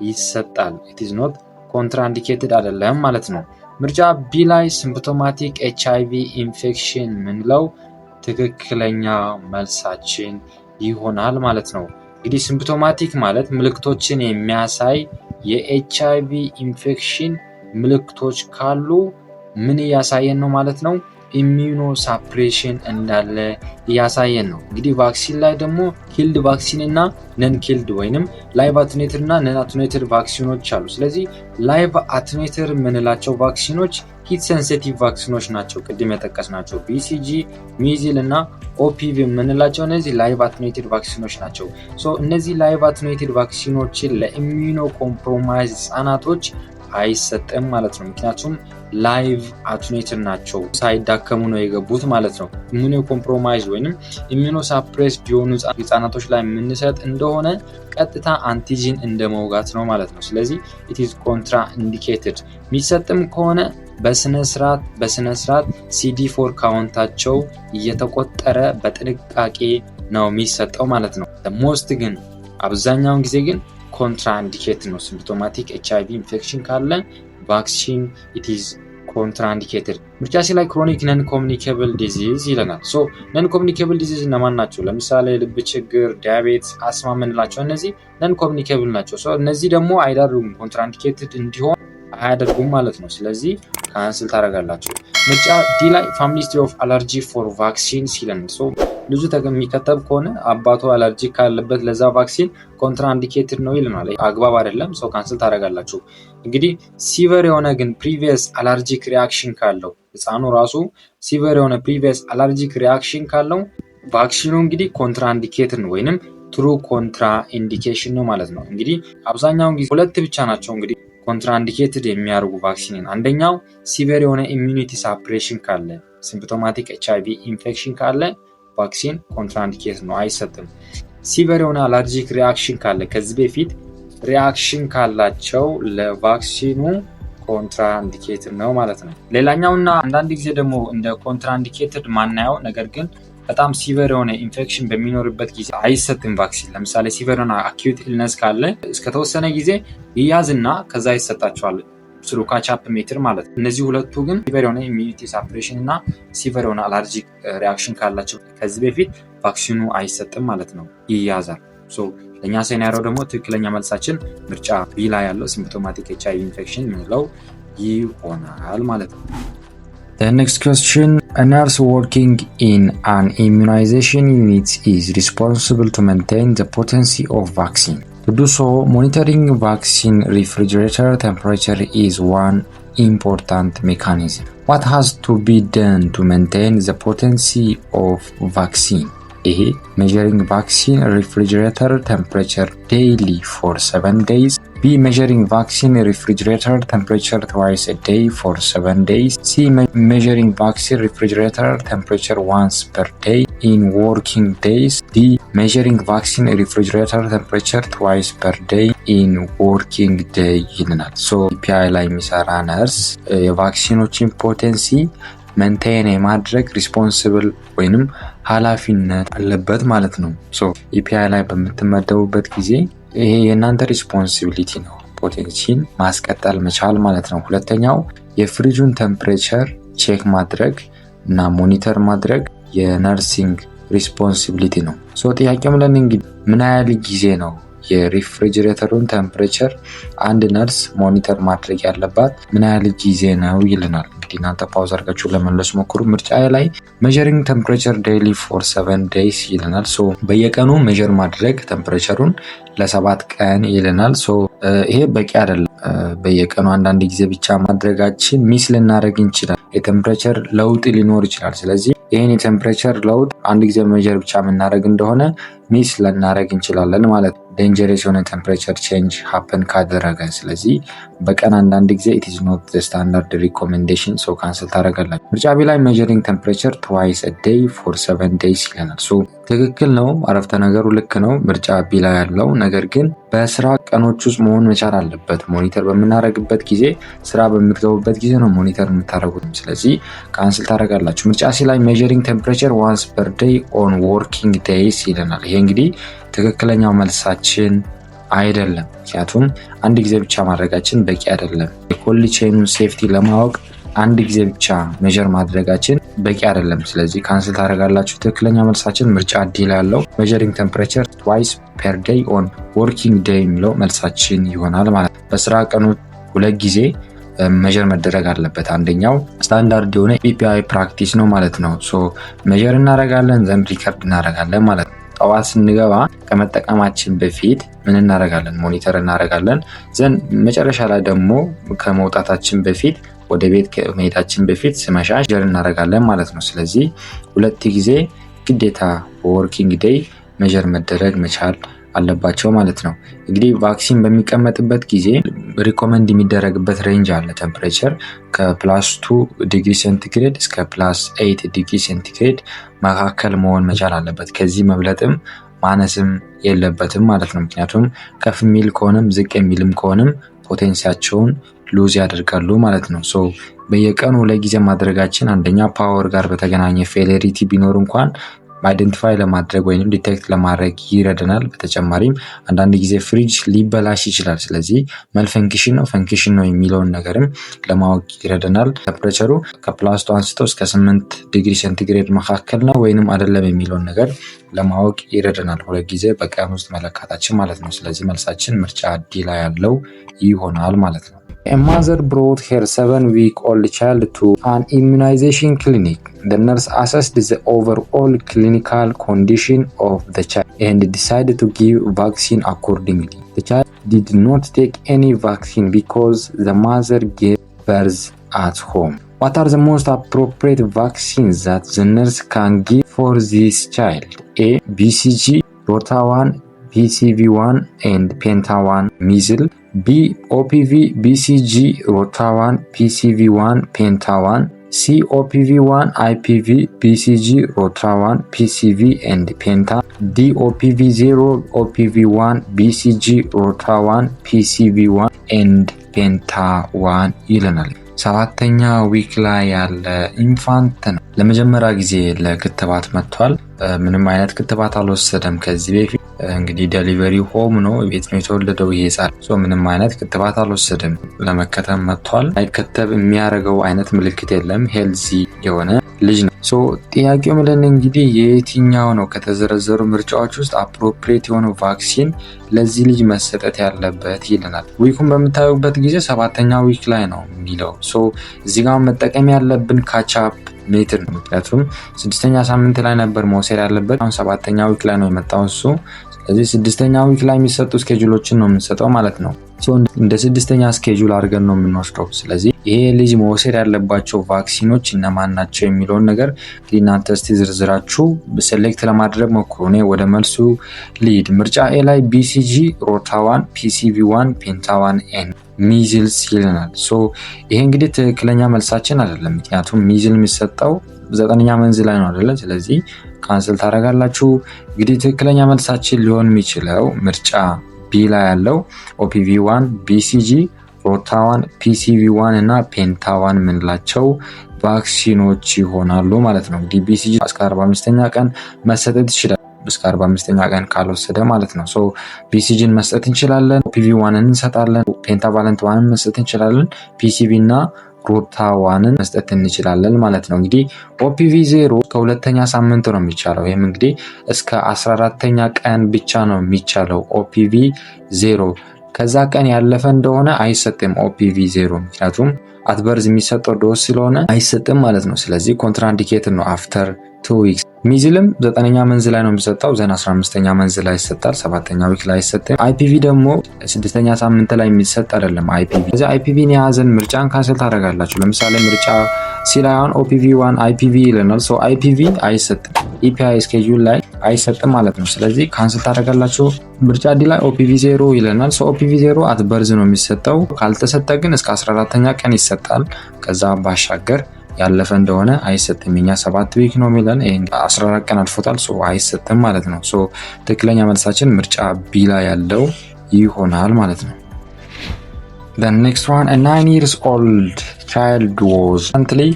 ይሰጣል። ኢት ኢዝ ኖት ኮንትራኢንዲኬትድ አይደለም ማለት ነው። ምርጫ ቢ ላይ ሲምፕቶማቲክ HIV ኢንፌክሽን ምንለው ትክክለኛ መልሳችን ይሆናል ማለት ነው። እንግዲህ ሲምፕቶማቲክ ማለት ምልክቶችን የሚያሳይ የኤችአይቪ ኢንፌክሽን ምልክቶች ካሉ ምን እያሳየን ነው ማለት ነው? ኢሚዩኖ ሳፕሬሽን እንዳለ እያሳየን ነው። እንግዲህ ቫክሲን ላይ ደግሞ ኪልድ ቫክሲን እና ነን ኪልድ ወይንም ላይቭ አቴኑዌትድ እና ነን አቴኑዌትድ ቫክሲኖች አሉ። ስለዚህ ላይቭ አቴኑዌትድ የምንላቸው ቫክሲኖች ሂት ሴንሲቲቭ ቫክሲኖች ናቸው። ቅድም የጠቀስናቸው BCG፣ ሚዚል እና OPV የምንላቸው እነዚህ ላይቭ አቴኑዌትድ ቫክሲኖች ናቸው። እነዚህ ላይቭ አቴኑዌትድ ቫክሲኖችን ለኢሚዩኖ ኮምፕሮማይዝ ህጻናቶች አይሰጥም ማለት ነው። ምክንያቱም ላይቭ አቴኑዌትድ ናቸው፣ ሳይዳከሙ ነው የገቡት ማለት ነው። ኢሚዩኖ ኮምፕሮማይዝ ወይንም ኢሚዩኖ ሳፕሬስድ የሆኑ ህጻናቶች ላይ የምንሰጥ እንደሆነ ቀጥታ አንቲጂን እንደመውጋት ነው ማለት ነው። ስለዚህ ኢት ኢዝ ኮንትራ ኢንዲኬትድ። የሚሰጥም ከሆነ በስነስርዓት CD4 ካውንታቸው እየተቆጠረ በጥንቃቄ ነው የሚሰጠው ማለት ነው። ሞስት ግን አብዛኛውን ጊዜ ግን ኮንትራ ኢንዲኬትድ ነው። ሲምፕቶማቲክ HIV ኢንፌክሽን ካለ ቫክሲን ኢት ኢዝ ኮንትራ ኢንዲኬትድ። ምርጫ ሲ ላይ ክሮኒክ ነን ኮሚኒኬብል ዲዚዝ ይለናል። ነን ኮሚኒኬብል ዲዚዝ እነማን ናቸው? ለምሳሌ ልብ ችግር፣ ዲያቤትስ፣ አስማ የምንላቸው እነዚህ ነን ኮሚኒኬብል ናቸው። እነዚህ ደግሞ አይዳርጉም፣ ኮንትራ ኢንዲኬትድ እንዲሆን አያደርጉም ማለት ነው። ስለዚህ ካንስል ታደርጋላችሁ። ምርጫ ዲ ላይ ፋሚሊ ሂስትሪ ኦፍ አለርጂ ፎር ቫክሲንስ ይለናል። ልጁ የሚከተብ ከሆነ አባቱ አለርጂ ካለበት ለዛ ቫክሲን ኮንትራ ኢንዲኬትድ ነው ይለናል። አግባብ አይደለም። ካንስል ታደርጋላችሁ። እንግዲህ ሲቨር የሆነ ግን ፕሪቪየስ አለርጂክ ሪአክሽን ካለው ህፃኑ ራሱ ሲቨር የሆነ ፕሪቪየስ አለርጂክ ሪአክሽን ካለው ቫክሲኑ እንግዲህ ኮንትራ ኢንዲኬትድ ነው ወይንም ትሩ ኮንትራ ኢንዲኬሽን ነው ማለት ነው። እንግዲህ አብዛኛውን ጊዜ ሁለት ብቻ ናቸው እንግዲህ ኮንትራ ኢንዲኬትድ የሚያደርጉ ቫክሲንን። አንደኛው ሲቨር የሆነ ኢሚዩኒቲ ሳፕሬሽን ካለ፣ ሲምፕቶማቲክ HIV ኢንፌክሽን ካለ ቫክሲን ኮንትራ ኢንዲኬትድ ነው፣ አይሰጥም። ሲቨር የሆነ አለርጂክ ሪአክሽን ካለ፣ ከዚህ በፊት ሪአክሽን ካላቸው ለቫክሲኑ ኮንትራ ኢንዲኬትድ ነው ማለት ነው። ሌላኛውና አንዳንድ ጊዜ ደግሞ እንደ ኮንትራ ኢንዲኬትድ ማናየው ነገር ግን በጣም ሲቨር የሆነ ኢንፌክሽን በሚኖርበት ጊዜ አይሰጥም ቫክሲን። ለምሳሌ ሲቨር የሆነ አኪዩት ኢልነስ ካለ እስከተወሰነ ጊዜ ይያዝና ከዛ ይሰጣቸዋል ስሩ ካቻፕ ሜትር ማለት ነው። እነዚህ ሁለቱ ግን ሲቨር የሆነ ኢሚዩኒቲ ሳፕሬሽን እና ሲቨር የሆነ አለርጂክ ሪአክሽን ካላቸው ከዚህ በፊት ቫክሲኑ አይሰጥም ማለት ነው፣ ይያዛል። ለእኛ ሴናሪዮ ደግሞ ትክክለኛ መልሳችን ምርጫ ቢ ላይ ያለው ሲምፕቶማቲክ HIV ኢንፌክሽን ምንለው ይሆናል ማለት ነው። The next question, a nurse working in an immunization unit is responsible to maintain the potency of vaccine. To do so, monitoring vaccine refrigerator temperature is one important mechanism. What has to be done to maintain the potency of vaccine? A. Measuring vaccine refrigerator temperature daily for 7 days. B. Measuring vaccine refrigerator temperature twice a day for 7 days. C. Measuring vaccine refrigerator temperature once per day in working days. D. Measuring vaccine refrigerator temperature twice per day in working day ይልናል። PI ላይ የሚሰራ ነርስ የቫክሲኖችን ፖቴንሲ ሜንቴን የማድረግ ሪስፖንሲብል ወይንም ኃላፊነት አለበት ማለት ነው። ኢፒአይ ላይ በምትመደቡበት ጊዜ ይሄ የእናንተ ሪስፖንሲቢሊቲ ነው፣ ፖቴንሲን ማስቀጠል መቻል ማለት ነው። ሁለተኛው የፍሪጁን ቴምፕሬቸር ቼክ ማድረግ እና ሞኒተር ማድረግ የነርሲንግ ሪስፖንሲቢሊቲ ነው። ጥያቄው ምለን እንግዲህ ምን ያህል ጊዜ ነው የሪፍሪጅሬተሩን ቴምፕሬቸር አንድ ነርስ ሞኒተር ማድረግ ያለባት ምን ያህል ጊዜ ነው ይልናል። እንግዲህ እናንተ ፓውዝ አድርጋችሁ ለመለስ ሞክሩ። ምርጫ ላይ measuring temperature daily for 7 days ይልናል። በየቀኑ ሜዠር ማድረግ ቴምፕሬቸሩን ለ7 ቀን ይልናል። ይሄ በቂ አይደለም። በየቀኑ አንዳንድ ጊዜ ብቻ ማድረጋችን ሚስ ልናደርግ እንችላለን። የቴምፕሬቸር ለውጥ ሊኖር ይችላል። ስለዚህ ይሄን የቴምፕሬቸር ለውጥ አንድ ጊዜ ሜዠር ብቻ የምናደርግ እንደሆነ ሚስ ልናደርግ እንችላለን ማለት ነው። ዴንጀረስ የሆነ ቴምፕሬቸር ቼንጅ ሃፕን ካደረገ። ስለዚህ በቀን አንዳንድ ጊዜ it is not the standard recommendation so ካንስል ታደርጋላችሁ። ምርጫ ቢ ላይ measuring temperature twice a day for 7 days ይለናል። ሶ ትክክል ነው፣ አረፍተ ነገሩ ልክ ነው ምርጫ ቢ ላይ ያለው። ነገር ግን በስራ ቀኖች ውስጥ መሆን መቻል አለበት። ሞኒተር በምናደርግበት ጊዜ ስራ በምትገቡበት ጊዜ ነው ሞኒተር የምታደርጉት። ስለዚህ ካንስል ታደርጋላችሁ። ምርጫ ሲ ላይ measuring temperature once per day on working days ይለናል። ይሄ እንግዲህ ትክክለኛው መልሳችን አይደለም። ምክንያቱም አንድ ጊዜ ብቻ ማድረጋችን በቂ አይደለም። የኮልድ ቼኑን ሴፍቲ ለማወቅ አንድ ጊዜ ብቻ ሜጀር ማድረጋችን በቂ አይደለም። ስለዚህ ካንስል ታደርጋላችሁ። ትክክለኛ መልሳችን ምርጫ ዲ ላይ ያለው measuring temperature twice per day on working day የሚለው መልሳችን ይሆናል ማለት ነው። በስራ ቀኖች 2 ጊዜ ሜጀር መደረግ አለበት። አንደኛው ስታንዳርድ የሆነ PPI ፕራክቲስ ነው ማለት ነው። ሶ ሜጀር እናደርጋለን ዘን ሪከርድ እናደርጋለን ማለት ነው። ጠዋት ስንገባ ከመጠቀማችን በፊት ምን እናደርጋለን? ሞኒተር እናደርጋለን። ዘን መጨረሻ ላይ ደግሞ ከመውጣታችን በፊት ወደ ቤት ከመሄዳችን በፊት ስመሻሽ ሜጀር እናደርጋለን ማለት ነው። ስለዚህ 2 ጊዜ ግዴታ በወርኪንግ ዴይ ሜጀር መደረግ መቻል አለባቸው ማለት ነው። እንግዲህ ቫክሲን በሚቀመጥበት ጊዜ ሪኮመንድ የሚደረግበት ሬንጅ አለ። ቴምፕሬቸር ከ+2 ዲግሪ ሴንቲግሬድ እስከ +8 ዲግሪ ሴንቲግሬድ መካከል መሆን መቻል አለበት። ከዚህ መብለጥም ማነስም የለበትም ማለት ነው። ምክንያቱም ከፍ የሚል ከሆነም ዝቅ የሚልም ከሆነም ፖቴንሲያቸውን ሉዝ ያደርጋሉ ማለት ነው። ሶ በየቀኑ 2 ጊዜ ማድረጋችን አንደኛ ፓወር ጋር በተገናኘ ፌሌሪቲ ቢኖር እንኳን አይደንቲፋይ ለማድረግ ወይንም ዲቴክት ለማድረግ ይረዳናል። በተጨማሪም አንዳንድ ጊዜ ፍሪጅ ሊበላሽ ይችላል። ስለዚህ መልፈንክሽን ነው ፈንክሽን ነው የሚለውን ነገርም ለማወቅ ይረዳናል። ቴምፕሬቸሩ ከ+2 አንስቶ እስከ 8 ዲግሪ ሴንቲግሬድ መካከል ነው ወይንም አይደለም የሚለውን ነገር ለማወቅ ይረዳናል። 2 ጊዜ በቀን ውስጥ መለካታችን ማለት ነው። ስለዚህ መልሳችን ምርጫ ዲ ላይ ያለው ይሆናል ማለት ነው። A mother brought her 7-week-old child to an immunization clinic. The nurse assessed the overall clinical condition of the child and decided to give vaccine accordingly. The child did not take any vaccine because the mother gave birth at home. What are the most appropriate vaccines that the nurse can give for this child? A. BCG, Rota1, PCV1 and Penta1 measles. B. OPV, BCG, Rota1, PCV1, Penta1. C. OPV1, IPV, BCG, Rota1, PCV and Penta. D. OPV0, OPV1, BCG, Rota1, PCV1 and Penta1 ይለናል። 7ኛ ዊክ ላይ ያለ ኢንፋንት ነው። ለመጀመሪያ ጊዜ ለክትባት መጥቷል። ምንም አይነት ክትባት አልወሰደም ከዚህ በፊት። እንግዲህ ዴሊቨሪ ሆም ነው፣ ቤት ነው የተወለደው ይሄ ህጻን። ምንም አይነት ክትባት አልወሰደም፣ ለመከተብ መጥቷል። አይከተብ የሚያደርገው አይነት ምልክት የለም። ሄልዚ የሆነ ልጅ ነው። ጥያቄው ምለን እንግዲህ የየትኛው ነው ከተዘረዘሩ ምርጫዎች ውስጥ አፕሮፕሪየት የሆነው ቫክሲን ለዚህ ልጅ መሰጠት ያለበት ይለናል። ዊኩን በምታዩበት ጊዜ 7ኛ ዊክ ላይ ነው የሚለው። እዚህ ጋር መጠቀም ያለብን ካቻፕ ሜትር ነው። ምክንያቱም 6ኛ ሳምንት ላይ ነበር መውሰድ ያለበት፣ አሁን 7ኛ ዊክ ላይ ነው የመጣው እሱ። ስለዚህ 6ኛ ዊክ ላይ የሚሰጡ ስኬጁሎችን ነው የምንሰጠው ማለት ነው። እንደ 6ኛ ስኬጁል አድርገን ነው የምንወስደው። ስለዚህ ይሄ ልጅ መውሰድ ያለባቸው ቫክሲኖች እነማን ናቸው የሚለውን ነገር እናንተ እስቲ ዝርዝራችሁ ሴሌክት ለማድረግ ሞክሩ። እኔ ወደ መልሱ ሊድ። ምርጫ ኤ ላይ BCG፣ Rota1፣ PCV1፣ Penta1 and ሚዝልስ ይለናል። ይሄ እንግዲህ ትክክለኛ መልሳችን አይደለም። ምክንያቱም ሚዝል የሚሰጠው 9ኛ መንዝ ላይ ነው አይደለ? ስለዚህ ካንስል ታደርጋላችሁ። እንግዲህ ትክክለኛ መልሳችን ሊሆን የሚችለው ምርጫ ቢ ላይ ያለው OPV1፣ BCG፣ Rota1፣ PCV1 እና Penta1 ምንላቸው ቫክሲኖች ይሆናሉ ማለት ነው። እንግዲህ BCG እስከ 45ኛ ቀን መሰጠት ይችላል፣ እስከ 45ኛ ቀን ካልወሰደ ማለት ነው። BCGን መስጠት እንችላለን፣ OPV1ን እንሰጣለን፣ Pentavalent1ን መስጠት እንችላለን፣ PCV እና Rota1ን መስጠት እንችላለን ማለት ነው። እንግዲህ OPV0 ከ2ኛ ሳምንት ነው የሚቻለው። ይህም እንግዲህ እስከ 14ኛ ቀን ብቻ ነው የሚቻለው OPV0። ከዛ ቀን ያለፈ እንደሆነ አይሰጥም OPV0፣ ምክንያቱም አትበርዝ የሚሰጠው ዶስ ስለሆነ አይሰጥም ማለት ነው። ስለዚህ ኮንትራንዲኬትድ ነው አፍተር 2 ዊክስ። ሚዝልም 9ኛ መንዝ ላይ ነው የሚሰጠው፣ ዘን 15ኛ መንዝ ላይ ይሰጣል፣ 7ኛ ዊክ ላይ አይሰጥም። አይፒቪ ደግሞ 6ኛ ሳምንት ላይ የሚሰጥ አይደለም አይፒቪ። ስለዚህ አይፒቪን የያዘን ምርጫን ካንሰል ታደርጋላችሁ። ለምሳሌ ምርጫ ሲ ላይ አሁን ኦፒቪ 1 አይፒቪ ይለናል። ሶ አይፒቪ አይሰጥም፣ ኢፒአይ ስኬጁል ላይ አይሰጥም ማለት ነው። ስለዚህ ካንሰል ታደርጋላችሁ። ምርጫ ዲ ላይ ኦፒቪ 0 ይለናል። ሶ ኦፒቪ 0 አት በርዝ ነው የሚሰጠው። ካልተሰጠ ግን እስከ 14ኛ ቀን ይሰጣል። ከዛ ባሻገር ያለፈ እንደሆነ አይሰጥም። እኛ 7 ዊክ ነው የሚለን፣ ይሄን 14 ቀን አልፎታል። ሶ አይሰጥም ማለት ነው። ሶ ትክክለኛ መልሳችን ምርጫ ቢ ላይ ያለው ይሆናል ማለት ነው። The next one, a 9 years old child was recently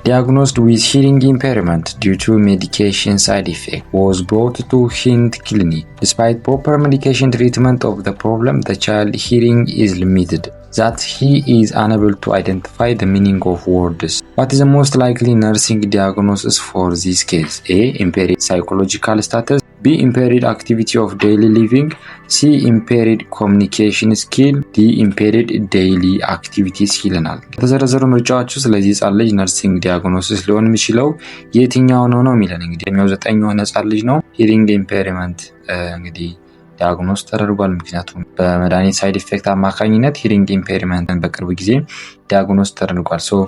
diagnosed with hearing impairment due to medication side effect. Was brought to Hind Clinic. Despite proper medication treatment of the problem, the child hearing is limited. That he is unable to identify the meaning of words. What is the most likely nursing diagnosis for this case? A. Impaired psychological status. B. Impaired activity of daily living. C. Impaired communication skill. D. Impaired daily activities ይለናል። ከተዘረዘሩ ምርጫዎች ውስጥ ለዚህ ህጻን ልጅ ነርሲንግ ዲያግኖሲስ ሊሆን የሚችለው የትኛው ነው የሚለን እንግዲህ የሚያው 9 የሆነ ህጻን ልጅ ነው። ሂሪንግ ኢምፔሪመንት እንግዲህ ዲያግኖስ ተደርጓል። ምክንያቱም በመድኃኒት ሳይድ ኢፌክት አማካኝነት ሂሪንግ ኢምፔሪመንትን በቅርብ ጊዜ ዲያግኖስ ተደርጓል። ሶ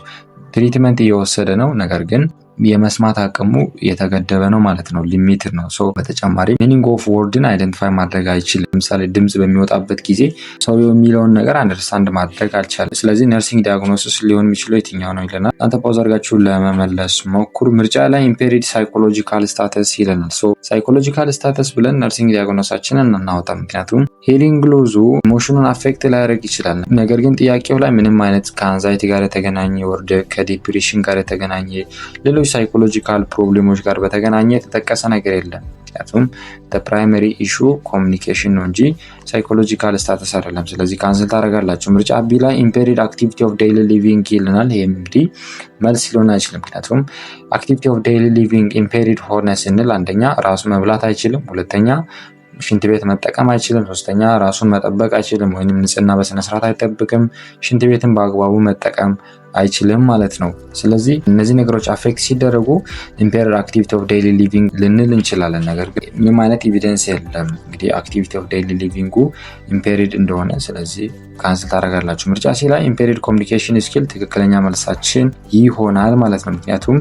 ትሪትመንት እየወሰደ ነው፣ ነገር ግን የመስማት አቅሙ የተገደበ ነው ማለት ነው፣ ሊሚትድ ነው። ሶ በተጨማሪ ሚኒንግ ኦፍ ወርድን አይደንቲፋይ ማድረግ አይችልም። ለምሳሌ ድምጽ በሚወጣበት ጊዜ ሰው የሚለውን ነገር አንደርስታንድ ማድረግ አልቻለም። ስለዚህ ነርሲንግ ዲያግኖሲስ ሊሆን የሚችለው የትኛው ነው ይለናል። እናንተ ፓውዝ አድርጋችሁ ለመመለስ ሞክሩ። ምርጫ ላይ ኢምፔሪድ ሳይኮሎጂካል ስታተስ ይለናል። ሶ ሳይኮሎጂካል ስታተስ ብለን ነርሲንግ ዲያግኖሳችንን እናወጣ። ምክንያቱም ሂሪንግ ሎዙ ኢሞሽኑን አፌክት ላያደርግ ይችላል። ነገር ግን ጥያቄው ላይ ምንም አይነት ከአንዛይቲ ጋር የተገናኘ ወርድ ከዲፕሬሽን ጋር የተገናኘ ሌሎች ሳይኮሎጂካል ፕሮብሌሞች ጋር በተገናኘ የተጠቀሰ ነገር የለም። ምክንያቱም ፕራይመሪ ኢሹ ኮሚኒኬሽን ነው እንጂ ሳይኮሎጂካል ስታተስ አይደለም። ስለዚህ ካንሰል ታደርጋላችሁ። ምርጫ ቢ ላይ ኢምፔሪድ አክቲቪቲ ኦፍ ዴይሊ ሊቪንግ ይልናል። ይሄም እንግዲህ መልስ ሊሆን አይችልም። ምክንያቱም አክቲቪቲ ኦፍ ዴይሊ ሊቪንግ ኢምፔሪድ ሆነ ስንል አንደኛ ራሱ መብላት አይችልም፣ ሁለተኛ ሽንት ቤት መጠቀም አይችልም፣ ሶስተኛ ራሱን መጠበቅ አይችልም ወይንም ንጽህና በስነ ስርዓት አይጠብቅም፣ ሽንት ቤትን በአግባቡ መጠቀም አይችልም ማለት ነው። ስለዚህ እነዚህ ነገሮች አፌክት ሲደረጉ ኢምፔሪድ አክቲቪቲ ኦፍ ዴይሊ ሊቪንግ ልንል እንችላለን። ነገር ግን ምንም አይነት ኤቪደንስ የለም እንግዲህ አክቲቪቲ ኦፍ ዴይሊ ሊቪንጉ ኢምፔሪድ እንደሆነ። ስለዚህ ካንስል ታደርጋላችሁ። ምርጫ ሲ ላይ ኢምፔሪድ ኮሚኒኬሽን ስኪል ትክክለኛ መልሳችን ይሆናል ማለት ነው። ምክንያቱም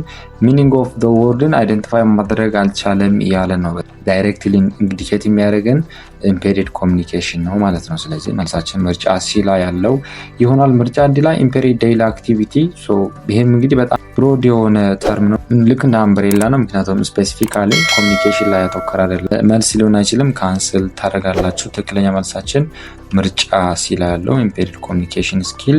ሚኒንግ ኦፍ ዘ ወርድን አይደንቲፋይ ማድረግ አልቻለም እያለ ነው። ዳይሬክትሊ ኢንዲኬት የሚያደርገን ኢምፔሪድ ኮሚኒኬሽን ነው ማለት ነው። ስለዚህ መልሳችን ምርጫ ሲ ላይ ያለው ይሆናል። ምርጫ ዲ ላይ ኢምፔሪድ ዴይሊ አክቲቪቲ። ይሄም እንግዲህ በጣም ብሮድ የሆነ ተርም ነው፣ ልክ እንደ አምብሬላ ነው። ምክንያቱም ስፔሲፊካሊ ኮሚኒኬሽን ላይ ያተኮረ አይደለም። መልስ ሊሆን አይችልም። ካንስል ታደርጋላችሁ። ትክክለኛ መልሳችን ምርጫ ሲ ላይ ያለው ኢምፔሪድ ኮሚኒኬሽን ስኪል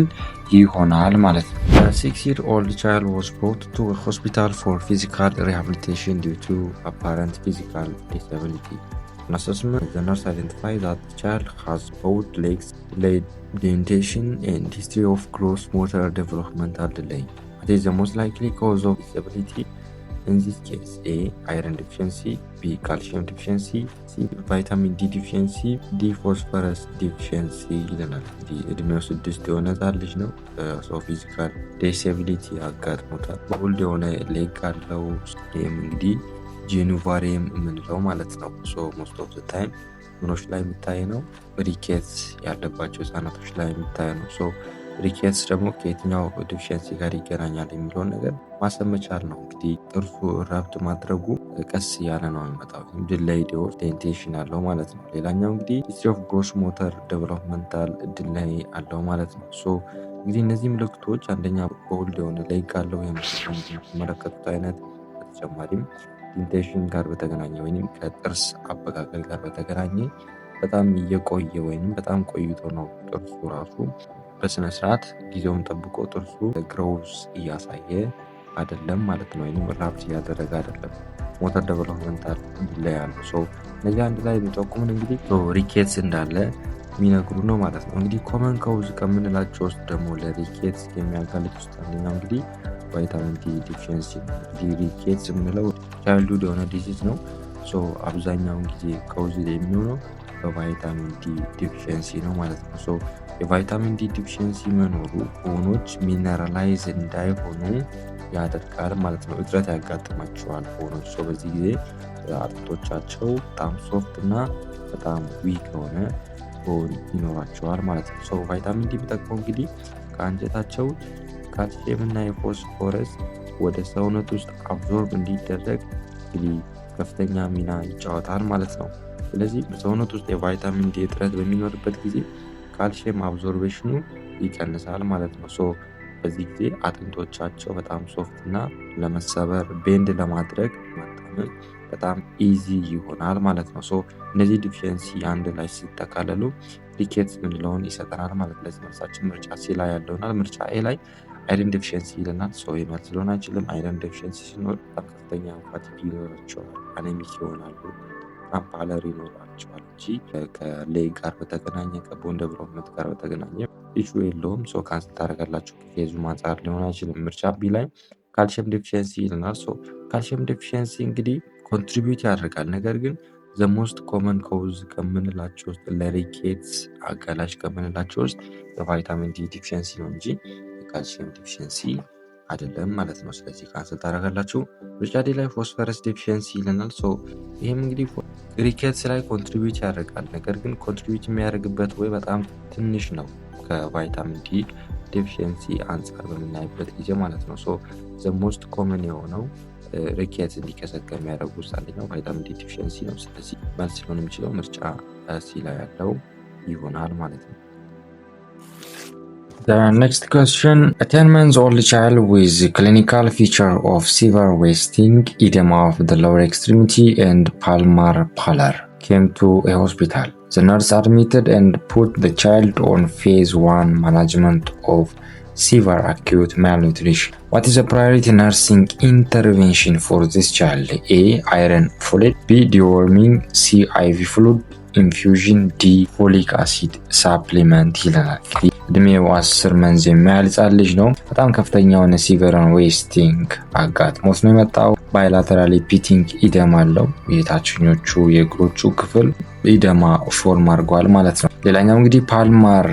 ይሆናል ማለት ነው። A 6-year-old child was brought to a hospital for physical rehabilitation due to apparent physical disability. On assessment, the nurse identified that the child has both legs, delayed dentation, and history of gross motor developmental delay. What is the most likely cause of disability? In this case, A. Iron deficiency, B. Calcium deficiency, C. Vitamin D deficiency, D. Phosphorus deficiency ይለናል። እድሜው 6 የሆነ ህጻን ልጅ ነው። ሰው ፊዚካል ዲስኤቢሊቲ አጋጥሞታል። ቦልድ የሆነ ሌግ አለው። ይህም እንግዲህ ጄኑቫሪየም የምንለው ማለት ነው። ሞስት ኦፍ ዘ ታይም ምኖች ላይ የሚታይ ነው። ሪኬትስ ያለባቸው ህጻናቶች ላይ የሚታይ ነው። ሪኬትስ ደግሞ ከየትኛው ዲፊሽንሲ ጋር ይገናኛል የሚለውን ነገር ማሰብ መቻል ነው። እንግዲህ ጥርሱ ረብት ማድረጉ ቀስ እያለ ነው የሚመጣው። ድላይ ዴንቴሽን አለው ማለት ነው። ሌላኛው እንግዲህ ሂስትሪ ኦፍ ግሮስ ሞተር ዴቨሎፕመንታል ድላይ አለው ማለት ነው። እንግዲህ እነዚህ ምልክቶች አንደኛ ቦልድ የሆነ ሌግ አለው የምትመለከቱት አይነት፣ በተጨማሪም ዴንቴሽን ጋር በተገናኘ ወይም ከጥርስ አበቃቀል ጋር በተገናኘ በጣም እየቆየ ወይም በጣም ቆይቶ ነው ጥርሱ ራሱ በስነ ስርዓት ጊዜውን ጠብቆ ጥርሱ ግሮውስ እያሳየ አይደለም ማለት ነው። ወይም ራፕት እያደረገ አይደለም። ሞተር ዴቨሎፕመንታል ላይ ያለው እነዚህ አንድ ላይ የሚጠቁምን እንግዲህ ሪኬትስ እንዳለ የሚነግሩ ነው ማለት ነው። እንግዲህ ኮመን ካውዝ ከምንላቸው ውስጥ ደግሞ ለሪኬትስ የሚያጋልጥ ውስጥ አንደኛው እንግዲህ ቫይታሚን ዲ ዲፊሽንሲ። ሪኬትስ የምንለው ቻይልድሁድ የሆነ ዲዚዝ ነው። አብዛኛውን ጊዜ ካውዝ የሚሆነው በቫይታሚን ዲ ዲፊሽንሲ ነው ማለት ነው። የቫይታሚን ዲ ዲፊሽንሲ መኖሩ ቦኖች ሚነራላይዝ እንዳይሆኑ ያደርጋል ማለት ነው። እጥረት ያጋጥማቸዋል ቦኖች። በዚህ ጊዜ አጥንቶቻቸው በጣም ሶፍት እና በጣም ዊክ የሆነ ቦን ይኖራቸዋል ማለት ነው። ቫይታሚን ዲ የሚጠቅመው እንግዲህ ከአንጀታቸው ካልሲየም እና የፎስፎረስ ወደ ሰውነት ውስጥ አብዞርብ እንዲደረግ እንግዲህ ከፍተኛ ሚና ይጫወታል ማለት ነው። ስለዚህ በሰውነት ውስጥ የቫይታሚን ዲ እጥረት በሚኖርበት ጊዜ ካልሲየም አብዞርቤሽኑ ይቀንሳል ማለት ነው። በዚህ ጊዜ አጥንቶቻቸው በጣም ሶፍት እና ለመሰበር ቤንድ ለማድረግ ማጣመም በጣም ኢዚ ይሆናል ማለት ነው። እነዚህ ዲፊሽንሲ አንድ ላይ ሲጠቃለሉ ሪኬትስ ምንለውን ይሰጠናል ማለት ነው። ለዚህ መልሳችን ምርጫ ሲ ላይ ያለውናል። ምርጫ ኤ ላይ አይረን ዲፊሽንሲ ይለናል። መልስ ሊሆን አይችልም። አይረን ዲፊሽንሲ ሲኖር በጣም ከፍተኛ ፋቲግ ይኖራቸዋል፣ አኔሚክ ይሆናሉ፣ በጣም ፓለር ይኖራቸዋል እንጂ ከሌግ ጋር በተገናኘ ከቦን ዴቨሎፕመንት ጋር በተገናኘ ኢሹ የለውም። ካንስል ታደርጋላችሁ። ከኬዙ አንጻር ሊሆን አይችልም። ምርጫ ቢ ላይ ካልሲየም ዲፊሽንሲ ይለናል። ካልሲየም ዲፊሽንሲ እንግዲህ ኮንትሪቢዩት ያደርጋል። ነገር ግን ዘ ሞስት ኮመን ኮዝ ከምንላቸው ውስጥ ለሪኬትስ አጋላጭ ከምንላቸው ውስጥ የቫይታሚን ዲ ዲፊሽንሲ ነው እንጂ የካልሲየም ዲፊሽንሲ አይደለም ማለት ነው። ስለዚህ ካንስል ታደርጋላችሁ። ምርጫ ዲ ላይ ፎስፈረስ ዲፊሽንሲ ይለናል። ይህም እንግዲህ ሪኬትስ ላይ ኮንትሪቢዩት ያደርጋል። ነገር ግን ኮንትሪቢዩት የሚያደርግበት ወይ በጣም ትንሽ ነው ከቫይታሚን ዲ ዲፊሽንሲ አንጻር በምናይበት ጊዜ ማለት ነው። ዘ ሞስት ኮመን የሆነው ሪኬትስ እንዲቀሰቀስ የሚያደርጉ ውስጥ አንደኛው ቫይታሚን ዲ ዲፊሽንሲ ነው። ስለዚህ መልስ ሊሆን የሚችለው ምርጫ ሲ ላይ ያለው ይሆናል ማለት ነው። The next question, a 10-month-old child with clinical feature of severe wasting, edema of the lower extremity and palmar pallor came to a hospital. The nurse admitted and put the child on phase 1 management of severe acute malnutrition. What is a priority nursing intervention for this child? A. Iron folate, B. Deworming, C. IV fluid infusion, D. folic acid supplement ይለናል። እድሜው 10 መንዝ የሚያህል ህጻን ልጅ ነው። በጣም ከፍተኛ የሆነ ሲቨርን ዌስቲንግ አጋጥሞት ነው የመጣው። ባይላተራሊ ፒቲንግ ኢደም አለው። የታችኞቹ የእግሮቹ ክፍል ኢደማ ፎርም አድርጓል ማለት ነው። ሌላኛው እንግዲህ ፓልማር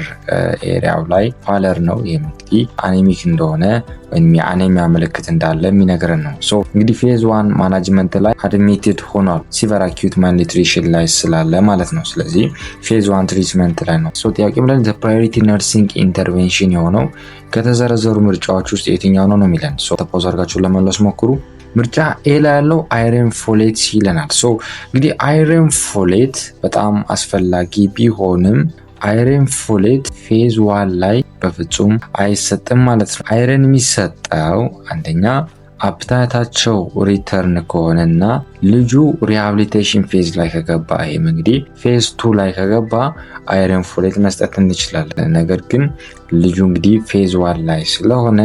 ኤሪያው ላይ ፓለር ነው። ይህም እንግዲህ አኔሚክ እንደሆነ ወይም የአኔሚያ ምልክት እንዳለ የሚነግረን ነው። እንግዲህ ፌዝ 1 ማናጅመንት ላይ አድሚትድ ሆኗል፣ ሲቨር አኪዩት ማልኒትሪሽን ላይ ስላለ ማለት ነው። ስለዚህ ፌዝ 1 ትሪትመንት ላይ ነው። ጥያቄ ብለን ፕራዮሪቲ ነርሲንግ ኢንተርቬንሽን የሆነው ከተዘረዘሩ ምርጫዎች ውስጥ የትኛው ነው የሚለን። ተፖዝ አድርጋችሁ ለመለስ ሞክሩ። ምርጫ ኤ ላይ ያለው አይረን ፎሌት ይለናል። እንግዲህ አይረን ፎሌት በጣም አስፈላጊ ቢሆንም አይረን ፎሌት ፌዝ 1 ላይ በፍጹም አይሰጥም ማለት ነው። አይረን የሚሰጠው አንደኛ አፕታይታቸው ሪተርን ከሆነና ልጁ ሪሃቢሊቴሽን ፌዝ ላይ ከገባ፣ ይሄም እንግዲህ ፌዝ 2 ላይ ከገባ አይረን ፎሌት መስጠት እንችላለን። ነገር ግን ልጁ እንግዲህ ፌዝ 1 ላይ ስለሆነ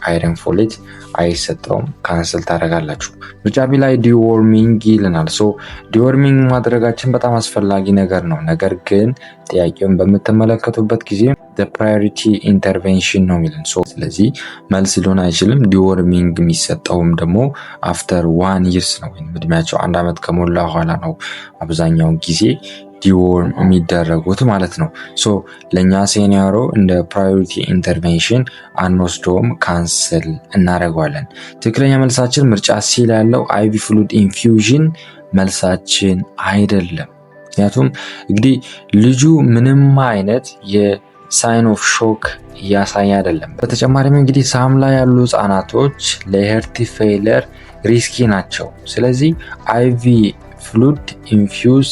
አይረን ፎሌት አይሰጠውም። ካንስል ታደርጋላችሁ። ምርጫ ቢ ላይ ዲዎርሚንግ ይለናል። ዲዎርሚንግ ማድረጋችን በጣም አስፈላጊ ነገር ነው። ነገር ግን ጥያቄውን በምትመለከቱበት ጊዜ ፕራዮሪቲ ኢንተርቬንሽን ነው የሚለን። ስለዚህ መልስ ሊሆን አይችልም። ዲዎርሚንግ የሚሰጠውም ደግሞ አፍተር 1 ይርስ ነው፣ ወይም እድሜያቸው 1 ዓመት ከሞላ በኋላ ነው አብዛኛውን ጊዜ ዲዎርም የሚደረጉት ማለት ነው። ለእኛ ሴኒያሮ እንደ ፕራዮሪቲ ኢንተርቬንሽን አንወስደውም፣ ካንስል እናደርገዋለን። ትክክለኛ መልሳችን ምርጫ ሲ ላይ ያለው አይቪ ፍሉድ ኢንፊውዥን መልሳችን አይደለም። ምክንያቱም እንግዲህ ልጁ ምንም አይነት የሳይን ኦፍ ሾክ እያሳየ አይደለም። በተጨማሪም እንግዲህ ሳም ላይ ያሉ ህጻናቶች ለሄርት ፌይለር ሪስኪ ናቸው። ስለዚህ አይቪ ፍሉድ ኢንፊውዝ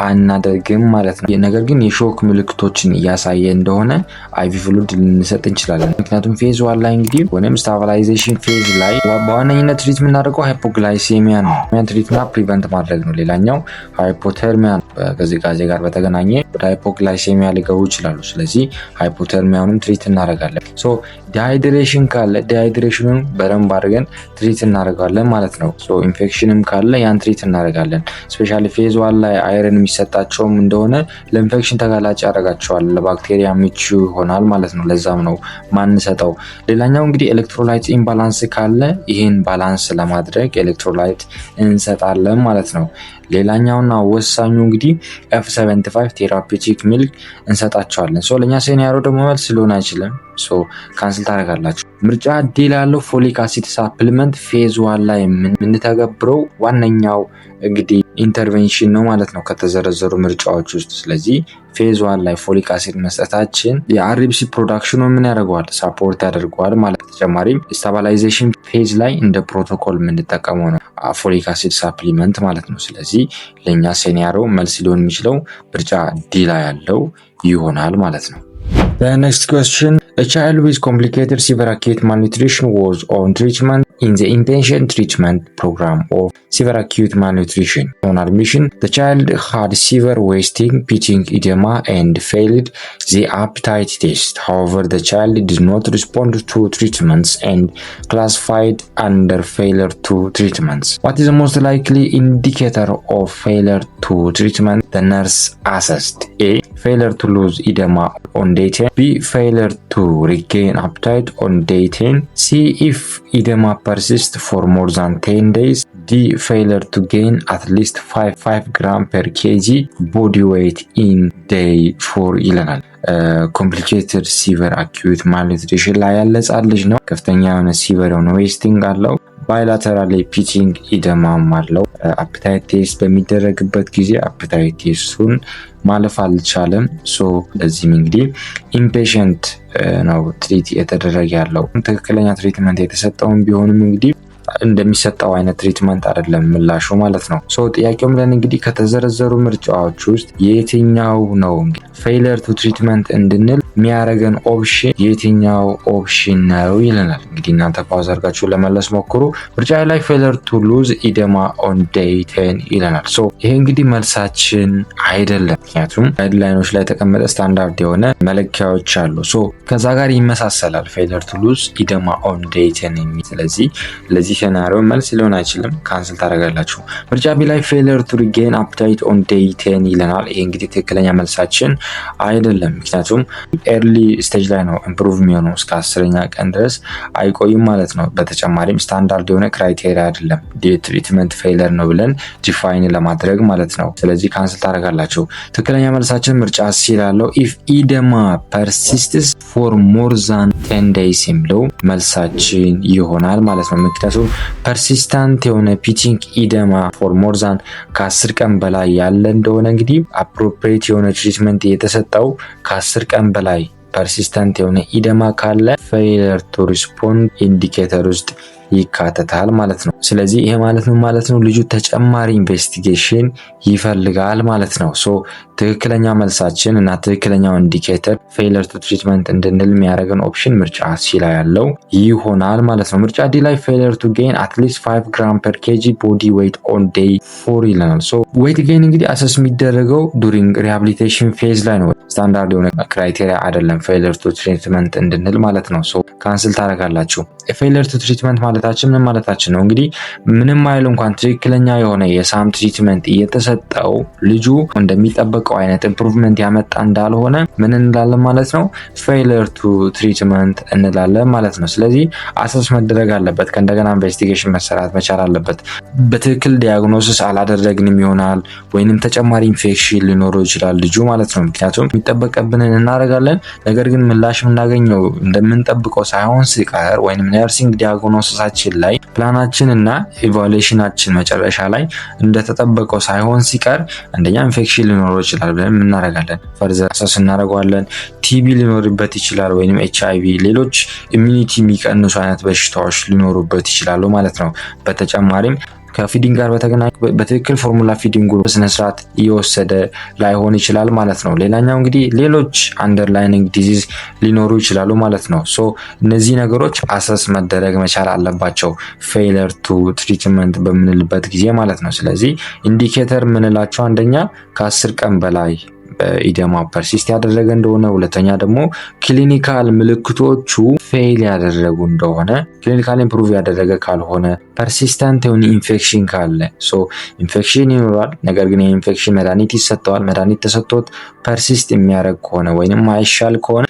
አናደርግም ማለት ነው። ነገር ግን የሾክ ምልክቶችን እያሳየ እንደሆነ አይቪ ፍሉድ ልንሰጥ እንችላለን። ምክንያቱም ፌዝ 1 ላይ እንግዲህ ወይም ስታቢላይዜሽን ፌዝ ላይ በዋነኝነት ትሪት የምናደርገው ሃይፖግላይሴሚያ ነው። ትሪትና ፕሪቨንት ማድረግ ነው። ሌላኛው ሃይፖተርሚያ ነው። ከቅዝቃዜ ጋር በተገናኘ ወደ ሃይፖግላይሴሚያ ሊገቡ ይችላሉ። ስለዚህ ሃይፖተርሚያውንም ትሪት እናደርጋለን። ዲሃይድሬሽን ካለ ዲሃይድሬሽኑን በደንብ አድርገን ትሪት እናደርጋለን ማለት ነው። ኢንፌክሽንም ካለ ያን ትሪት እናደርጋለን። ስፔሻሊ ፌዝ 1 ላይ አይረን የሚሰጣቸውም እንደሆነ ለኢንፌክሽን ተጋላጭ ያደርጋቸዋል፣ ለባክቴሪያ ምቹ ይሆናል ማለት ነው። ለዛም ነው ማንሰጠው። ሌላኛው እንግዲህ ኤሌክትሮላይት ኢምባላንስ ካለ ይህን ባላንስ ለማድረግ ኤሌክትሮላይት እንሰጣለን ማለት ነው። ሌላኛውና ወሳኙ እንግዲህ F75 ቴራፒውቲክ ሚልክ እንሰጣቸዋለን። ለኛ ሴናሪዮ ደግሞ መልስ ሊሆን አይችልም። ካንስል ታደርጋላችሁ። ምርጫ ዲ ላለው ፎሊክ አሲድ ሳፕሊመንት ፌዝ 1 ላይ የምንተገብረው ዋነኛው እንግዲህ ኢንተርቬንሽን ነው ማለት ነው ከተዘረዘሩ ምርጫዎች ውስጥ። ስለዚህ ፌዝ 1 ላይ ፎሊክ አሲድ መስጠታችን የአርቢሲ ፕሮዳክሽኑ ምን ያደርገዋል? ሳፖርት ያደርገዋል ማለት። በተጨማሪም ስታቢላይዜሽን ፌዝ ላይ እንደ ፕሮቶኮል የምንጠቀመው ነው ፎሊክ አሲድ ሳፕሊመንት ማለት ነው። ስለዚህ ለኛ ሴናሪዮ መልስ ሊሆን የሚችለው ምርጫ ዲ ላይ ያለው ይሆናል ማለት ነው። The next question, a child with complicated severe acute malnutrition was on treatment in the inpatient treatment program of severe acute malnutrition. On admission, the child had severe wasting, pitching edema, and failed the appetite test. However, the child did not respond to treatments and classified under failure to treatments. What is the most likely indicator of failure to treatment? The nurse assessed. A. Failure to lose edema on day 10. B. Failure to regain appetite on day 10. C. If edema persists for more than 10 days. D. Failure to gain at least 5 gram per kg body weight in day 4 ይለናል። ኮምፕሊኬትድ ሲቨር አኪዩት ማልኒትሪሽን ላይ ያለ ህጻን ልጅ ነው። ከፍተኛ የሆነ ሲቨር የሆነ ዌስቲንግ አለው። ባይላተራል ፒቺንግ ኢደማም አለው። አፕታይት ቴስት በሚደረግበት ጊዜ አፕታይት ቴስቱን ማለፍ አልቻለም። ለዚህም እንግዲህ ኢምፔሸንት ነው ትሪት የተደረገ ያለው። ትክክለኛ ትሪትመንት የተሰጠውን ቢሆንም እንግዲህ እንደሚሰጠው አይነት ትሪትመንት አይደለም ምላሹ ማለት ነው። ጥያቄው ምለን እንግዲህ ከተዘረዘሩ ምርጫዎች ውስጥ የትኛው ነው ፌይለር ቱ ትሪትመንት እንድንል የሚያደርገን ኦፕሽን የትኛው ኦፕሽን ነው ይለናል። እንግዲህ እናንተ ፓውዝ አድርጋችሁ ለመለስ ሞክሩ። ምርጫ ላይ ፌይለር ቱ ሉዝ ኢደማ ኦን ዴይ 10 ይለናል። ይሄ እንግዲህ መልሳችን አይደለም። ምክንያቱም ጋይድላይኖች ላይ የተቀመጠ ስታንዳርድ የሆነ መለኪያዎች አሉ። ከዛ ጋር ይመሳሰላል ፌይለር ቱ ሉዝ ኢደማ ኦን ዴይ 10 የሚል። ስለዚህ ለዚህ ሴናሪዮ መልስ ሊሆን አይችልም። ካንስል ታደርጋላችሁ። ምርጫ ቢ ላይ ፌይለር ቱ ሪጌን አፕታይት ኦን ዴይ 10 ይለናል። ይሄ እንግዲህ ትክክለኛ መልሳችን አይደለም። ምክንያቱም ኤርሊ ስቴጅ ላይ ነው ኢምፕሩቭ የሚሆነው እስከ 10ኛ ቀን ድረስ አይቆይም ማለት ነው። በተጨማሪም ስታንዳርድ የሆነ ክራይቴሪያ አይደለም የትሪትመንት ፌይለር ነው ብለን ዲፋይን ለማድረግ ማለት ነው። ስለዚህ ካንስል ታደርጋላችሁ። ትክክለኛ መልሳችን ምርጫ ሲ ላለው ኢፍ ኢደማ ፐርሲስትስ ፎር ሞር ዛን 10 ዴይስ የሚለው መልሳችን ይሆናል ማለት ነው። ምክንያቱም ፐርሲስታንት የሆነ ፒቺንግ ኢደማ ፎር ሞር ዛን ከ10 ቀን በላይ ያለ እንደሆነ እንግዲህ አፕሮፕሪየት የሆነ ትሪትመንት የተሰጠው ከ10 ቀን በላይ ፐርሲስታንት የሆነ ኢደማ ካለ ፌይለር ቱ ሪስፖንድ ኢንዲኬተር ውስጥ ይካተታል ማለት ነው። ስለዚህ ይሄ ማለት ነው ማለት ነው ልጁ ተጨማሪ ኢንቨስቲጌሽን ይፈልጋል ማለት ነው። ትክክለኛ መልሳችን እና ትክክለኛው ኢንዲኬተር ፌይለር ቱ ትሪትመንት እንድንል የሚያደርገን ኦፕሽን ምርጫ ሲ ላይ ያለው ይሆናል ማለት ነው። ምርጫ ዲ ላይ ፌይለር ቱ ጌን አትሊስት 5 ግራም ፐር ኬጂ ቦዲ ዌይት ኦን ዴይ 4 ይለናል። ዌይት ጌን እንግዲህ አሰስ የሚደረገው ዱሪንግ ሪሃቢሊቴሽን ፌዝ ላይ ነው። ስታንዳርድ የሆነ ክራይቴሪያ አይደለም ፌይለር ቱ ትሪትመንት እንድንል ማለት ነው። ካንስል ታደርጋላችሁ። ፌይለር ቱ ትሪትመንት ማለታችን ምን ማለታችን ነው? እንግዲህ ምንም አይል እንኳን ትክክለኛ የሆነ የሳም ትሪትመንት እየተሰጠው ልጁ እንደሚጠበቀው አይነት ኢምፕሩቭመንት ያመጣ እንዳልሆነ ምን እንላለን ማለት ነው? ፌይለር ቱ ትሪትመንት እንላለን ማለት ነው። ስለዚህ አሰስ መደረግ አለበት። ከእንደገና ኢንቨስቲጌሽን መሰራት መቻል አለበት። በትክክል ዲያግኖሲስ አላደረግንም ይሆናል ወይንም ተጨማሪ ኢንፌክሽን ሊኖረው ይችላል ልጁ ማለት ነው። ምክንያቱም የሚጠበቅብንን እናደርጋለን፣ ነገር ግን ምላሽ የምናገኘው እንደምንጠብቀው ሳይሆን ሲቀር ወይንም ነርሲንግ ዲያግኖሲሳችን ላይ ፕላናችን እና ኢቫሉዌሽናችን መጨረሻ ላይ እንደተጠበቀው ሳይሆን ሲቀር አንደኛ ኢንፌክሽን ሊኖረው ይችላል ብለን እናደርጋለን። ፈርዘር አሰስ እናደርገዋለን። ቲቢ ሊኖርበት ይችላል ወይንም ኤችአይቪ፣ ሌሎች ኢሚኒቲ የሚቀንሱ አይነት በሽታዎች ሊኖሩበት ይችላሉ ማለት ነው። በተጨማሪም ከፊዲንግ ጋር በተገናኘ በትክክል ፎርሙላ ፊዲንጉ በስነ ስርዓት እየወሰደ ላይሆን ይችላል ማለት ነው። ሌላኛው እንግዲህ ሌሎች አንደርላይኒንግ ዲዚዝ ሊኖሩ ይችላሉ ማለት ነው። እነዚህ ነገሮች አሰስ መደረግ መቻል አለባቸው ፌይለር ቱ ትሪትመንት በምንልበት ጊዜ ማለት ነው። ስለዚህ ኢንዲኬተር የምንላቸው አንደኛ ከ10 ቀን በላይ ኢደማ ፐርሲስት ያደረገ እንደሆነ፣ ሁለተኛ ደግሞ ክሊኒካል ምልክቶቹ ፌይል ያደረጉ እንደሆነ፣ ክሊኒካል ኢምፕሩቭ ያደረገ ካልሆነ፣ ፐርሲስታንት የሆነ ኢንፌክሽን ካለ ኢንፌክሽን ይኖራል፣ ነገር ግን የኢንፌክሽን መድኃኒት ይሰጠዋል። መድኃኒት ተሰጥቶት ፐርሲስት የሚያደርግ ከሆነ ወይንም ማይሻል ከሆነ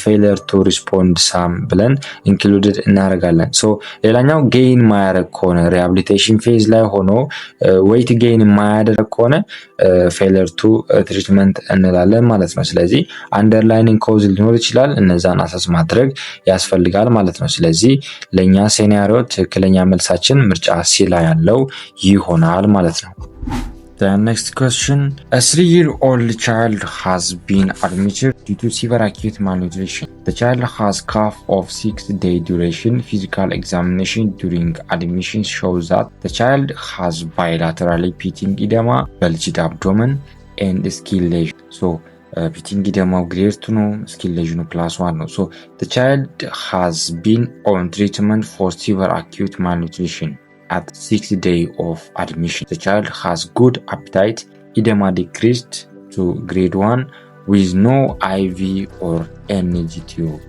ፌለር ቱ ሪስፖንድ ሳም ብለን ኢንክሉድድ እናደርጋለን። ሶ ሌላኛው ጌይን ማያደርግ ከሆነ ሪሃቢሊቴሽን ፌዝ ላይ ሆኖ ዌይት ጌይን ማያደርግ ከሆነ ፌለር ቱ ትሪትመንት እንላለን ማለት ነው። ስለዚህ አንደርላይኒንግ ኮዝ ሊኖር ይችላል፣ እነዛን አሰስ ማድረግ ያስፈልጋል ማለት ነው። ስለዚህ ለእኛ ሴናሪዮ ትክክለኛ መልሳችን ምርጫ ሲ ላይ ያለው ይሆናል ማለት ነው። The next question, a 3-year-old child has been admitted due to severe acute malnutrition. The child has cough of 6-day duration. Physical examination during admission shows that the child has bilaterally pitting edema, bulged abdomen, and skin lesion. So pitting edema grade 2 ነው, skin lesion plus 1 ነው. So the child has been on treatment for severe acute malnutrition. At 6th day of admission, the child has good appetite, edema decreased to grade 1 with no IV or NG tube.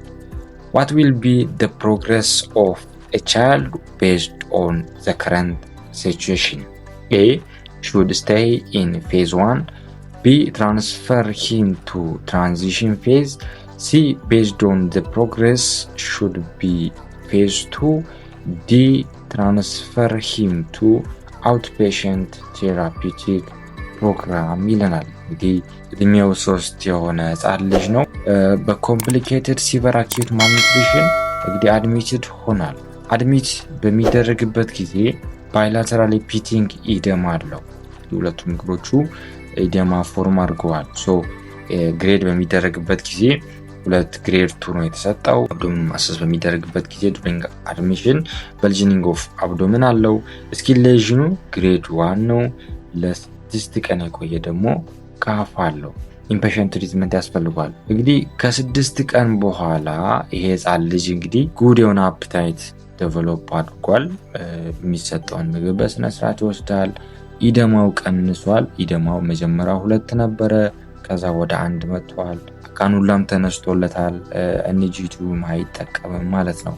What will be the progress of a child based on the current situation? A. Should stay in phase 1. B. Transfer him to transition phase. C. Based on the progress should be phase 2. D. Transfer him to outpatient therapeutic program ይለናል። እንግዲህ እድሜው 3 የሆነ ህጻን ልጅ ነው። በኮምፕሊኬትድ ሲቨር አኪዩት ማልኒትሪሽን እንግዲህ አድሚትድ ሆኗል። አድሚት በሚደረግበት ጊዜ ባይላተራሊ ፒቲንግ ኢደማ አለው። ሁለቱም እግሮቹ ኢደማ ፎርም አድርገዋል። ሶ ግሬድ በሚደረግበት ጊዜ 2 ግሬድ 2 ነው የተሰጠው። አብዶምን ማሰስ በሚደረግበት ጊዜ ዱሪንግ አድሚሽን በልጂኒንግ ኦፍ አብዶምን አለው። ስኪን ሌዥኑ ግሬድ 1 ነው። ለ6 ቀን የቆየ ደግሞ ካፍ አለው። ኢምፔሸንት ትሪትመንት ያስፈልጓል። እንግዲህ ከ6 ቀን በኋላ ይሄ ህጻን ልጅ እንግዲህ ጉድ የሆነ አፕታይት ዴቨሎፕ አድርጓል። የሚሰጠውን ምግብ በስነ ስርዓት ይወስዳል። ኢደማው ቀንሷል። ኢደማው መጀመሪያ 2 ነበረ፣ ከዛ ወደ 1 መጥቷል። ካኑላም ተነስቶለታል። ኤንጂቱ አይጠቀምም ማለት ነው።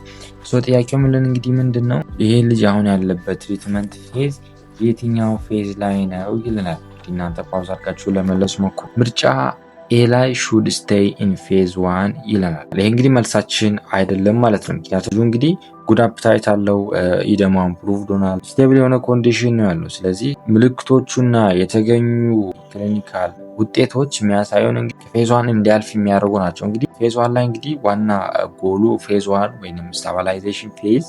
ሶ ጥያቄው ምንልን እንግዲህ ምንድነው ይሄ ልጅ አሁን ያለበት ትሪትመንት ፌዝ የትኛው ፌዝ ላይ ነው ይለናል። እናንተ ፓውዝ አድርጋችሁ ለመለስ ሞክሩ። ምርጫ ኤ ላይ should stay in phase 1 ይለናል። ይሄ እንግዲህ መልሳችን አይደለም ማለት ነው። ምክንያቱም እንግዲህ ጉድ አፕታይት አለው፣ ኢደማው ኢምፕሩቭድ ሆኗል፣ ስቴብል የሆነ ኮንዲሽን ነው ያለው። ስለዚህ ምልክቶቹና የተገኙ ክሊኒካል ውጤቶች የሚያሳዩን እንግዲህ ፌዝ 1 እንዲያልፍ የሚያደርጉ ናቸው። እንግዲህ ፌዝ 1 ላይ እንግዲህ ዋና ጎሉ ፌዝ 1 ወይንም ስታቢላይዜሽን ፌዝ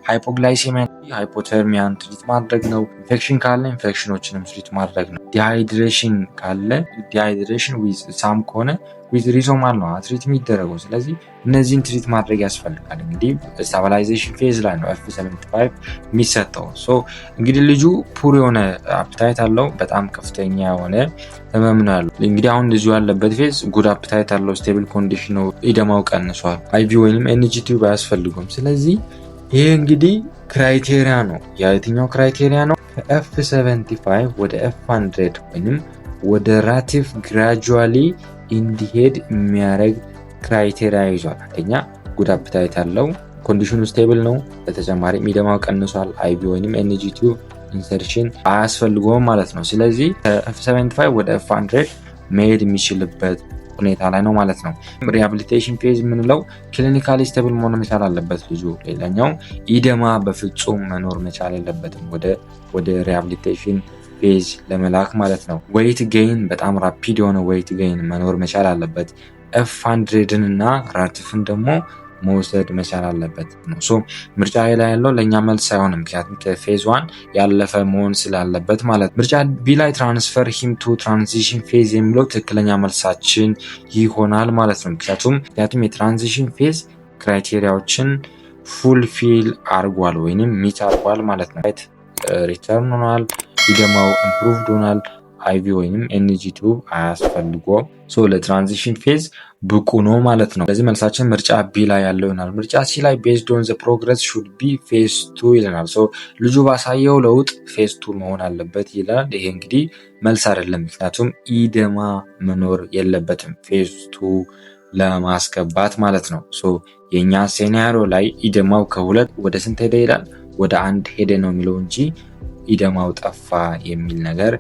ሃይፖግላይሴሚያ ሃይፖተርሚያን ትሪት ማድረግ ነው። ኢንፌክሽን ካለ ኢንፌክሽኖችንም ትሪት ማድረግ ነው። ዲሃይድሬሽን ካለ ዲሃይድሬሽን ዊዝ ሳም ከሆነ ዊዝ ሪዞማል ነው ትሪት የሚደረገው። ስለዚህ እነዚህን ትሪት ማድረግ ያስፈልጋል። እንግዲህ ስታቢላይዜሽን ፌዝ ላይ ነው F75 የሚሰጠው። ሶ እንግዲህ ልጁ ፑር የሆነ አፕታይት አለው፣ በጣም ከፍተኛ የሆነ ህመም ነው ያለው። እንግዲህ አሁን ልጁ ያለበት ፌዝ ጉድ አፕታይት አለው፣ ስቴብል ኮንዲሽን ነው፣ ኢደማው ቀንሷል፣ አይቪ ወይንም ኤንጂ ቲዩብ አያስፈልጉም። ስለዚህ ይሄ እንግዲህ ክራይቴሪያ ነው። የትኛው ክራይቴሪያ ነው? ከኤፍ75 ወደ ኤፍ100 ወይንም ወደ ራቲፍ ግራጁዋሊ እንዲሄድ የሚያደርግ ክራይቴሪያ ይዟል። አንደኛ ጉድ አፕታይት አለው፣ ኮንዲሽኑ ስቴብል ነው፣ በተጨማሪ ኢደማው ቀንሷል፣ አይቪ ወይንም ኤንጂ ቲዩብ ኢንሰርሽን አያስፈልገውም ማለት ነው። ስለዚህ ከኤፍ75 ወደ ኤፍ100 መሄድ የሚችልበት ሁኔታ ላይ ነው ማለት ነው። ሪሃቢሊቴሽን ፌዝ የምንለው ክሊኒካሊ ስቴብል መሆን መቻል አለበት ልጁ። ሌላኛው ኢደማ በፍጹም መኖር መቻል የለበትም ወደ ሪሃቢሊቴሽን ፌዝ ለመላክ ማለት ነው። ዌይት ጌይን በጣም ራፒድ የሆነ ዌይት ጌይን መኖር መቻል አለበት። ኤፍ100ን እና ራቲፍን ደግሞ መውሰድ መቻል አለበት ነው። ሶ ምርጫ ላይ ያለው ለኛ መልስ አይሆንም፣ ምክንያቱም ከፌዝ 1 ያለፈ መሆን ስላለበት ማለት ነው። ምርጫ ቢ ላይ ትራንስፈር ሂም ቱ ትራንዚሽን ፌዝ የሚለው ትክክለኛ መልሳችን ይሆናል ማለት ነው። ምክንያቱም የትራንዚሽን ፌዝ ክራይቴሪያዎችን ፉልፊል አድርጓል ወይንም ሚት አድርጓል ማለት ነው። ሪተርን ሆኗል፣ ኢደማው ኢምፕሩቭድ ሆኗል፣ አይቪ ወይንም ኤንጂ ቲዩብ አያስፈልገውም። ሶ ለትራንዚሽን ፌዝ ብቁ ነው ማለት ነው። ስለዚህ መልሳችን ምርጫ ቢ ላይ ያለው ይሆናል። ምርጫ ሲ ላይ ቤዝድ ኦን ዘ ፕሮግረስ ሹድ ቢ ፌዝ 2 ይለናል። ሶ ልጁ ባሳየው ለውጥ ፌዝ 2 መሆን አለበት ይላል። ይሄ እንግዲህ መልስ አይደለም፣ ምክንያቱም ኢደማ መኖር የለበትም ፌዝ 2 ለማስገባት ማለት ነው። ሶ የኛ ሴናሪዮ ላይ ኢደማው ከ2 ወደ ስንት ሄደ ይላል? ወደ 1 ሄደ ነው የሚለው እንጂ ኢደማው ጠፋ የሚል ነገር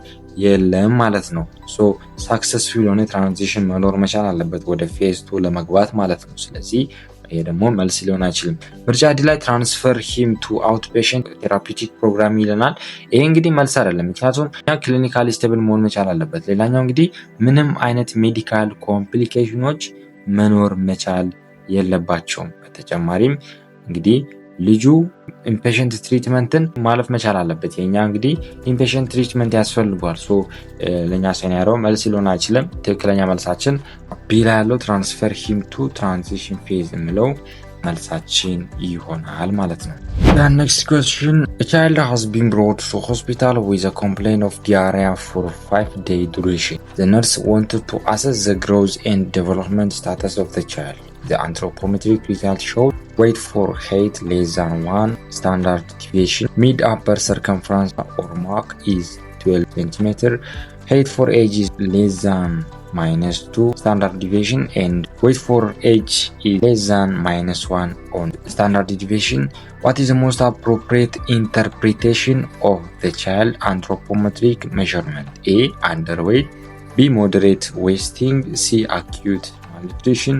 የለም ማለት ነው። ሶ ሳክሰስፉል የሆነ ትራንዚሽን መኖር መቻል አለበት ወደ ፌዝ 2 ለመግባት ማለት ነው። ስለዚህ ይሄ ደግሞ መልስ ሊሆን አይችልም። ምርጫ ዲ ላይ ትራንስፈር ሂም ቱ አውትፔሽንት ቴራፒውቲክ ፕሮግራም ይለናል። ይሄ እንግዲህ መልስ አይደለም፣ ምክንያቱም ክሊኒካሊ ስቴብል መሆን መቻል አለበት። ሌላኛው እንግዲህ ምንም አይነት ሜዲካል ኮምፕሊኬሽኖች መኖር መቻል የለባቸውም። በተጨማሪም እንግዲህ ልጁ ኢምፔሽንት ትሪትመንትን ማለፍ መቻል አለበት። የኛ እንግዲህ ኢምፔሽንት ትሪትመንት ያስፈልጓል። ሶ ለኛ ሴናሪዮ መልስ ሊሆን አይችልም። ትክክለኛ መልሳችን ቢ ላይ ያለው ትራንስፈር ሂም ቱ ትራንዚሽን ፌዝ የሚለው መልሳችን ይሆናል ማለት ነው። The next question, a child has been brought to hospital with a complaint of diarrhea for 5-day duration. The nurse wanted to assess the growth and development status of the child. The anthropometric result showed weight for height less than 1, standard deviation, mid upper circumference or mark is 12 cm, height for age is less than -2 standard deviation, and weight for age is less than -1 on standard deviation. What is the most appropriate interpretation of the child anthropometric measurement? A. Underweight, B. Moderate wasting, C. Acute malnutrition,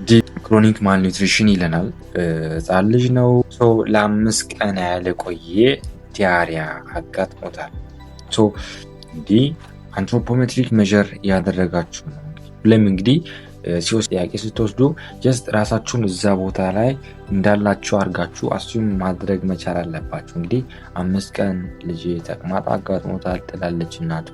ዲ ክሮኒክ ማልኒውትሪሽን ይለናል። ህጻን ልጅ ነው። ለ5 ቀን ያህል የቆየ ዲያሪያ አጋጥሞታል። እንግዲህ አንትሮፖሜትሪክ ሜዥር ያደረጋችሁ ነው። ሁሌም እንግዲህ ሲወስድ ጥያቄ ስትወስዱ ጀስት ራሳችሁን እዛ ቦታ ላይ እንዳላችሁ አድርጋችሁ አሱም ማድረግ መቻል አለባችሁ። እንግዲህ 5 ቀን ልጅ ተቅማጥ አጋጥሞታል ትላለች እናቷ።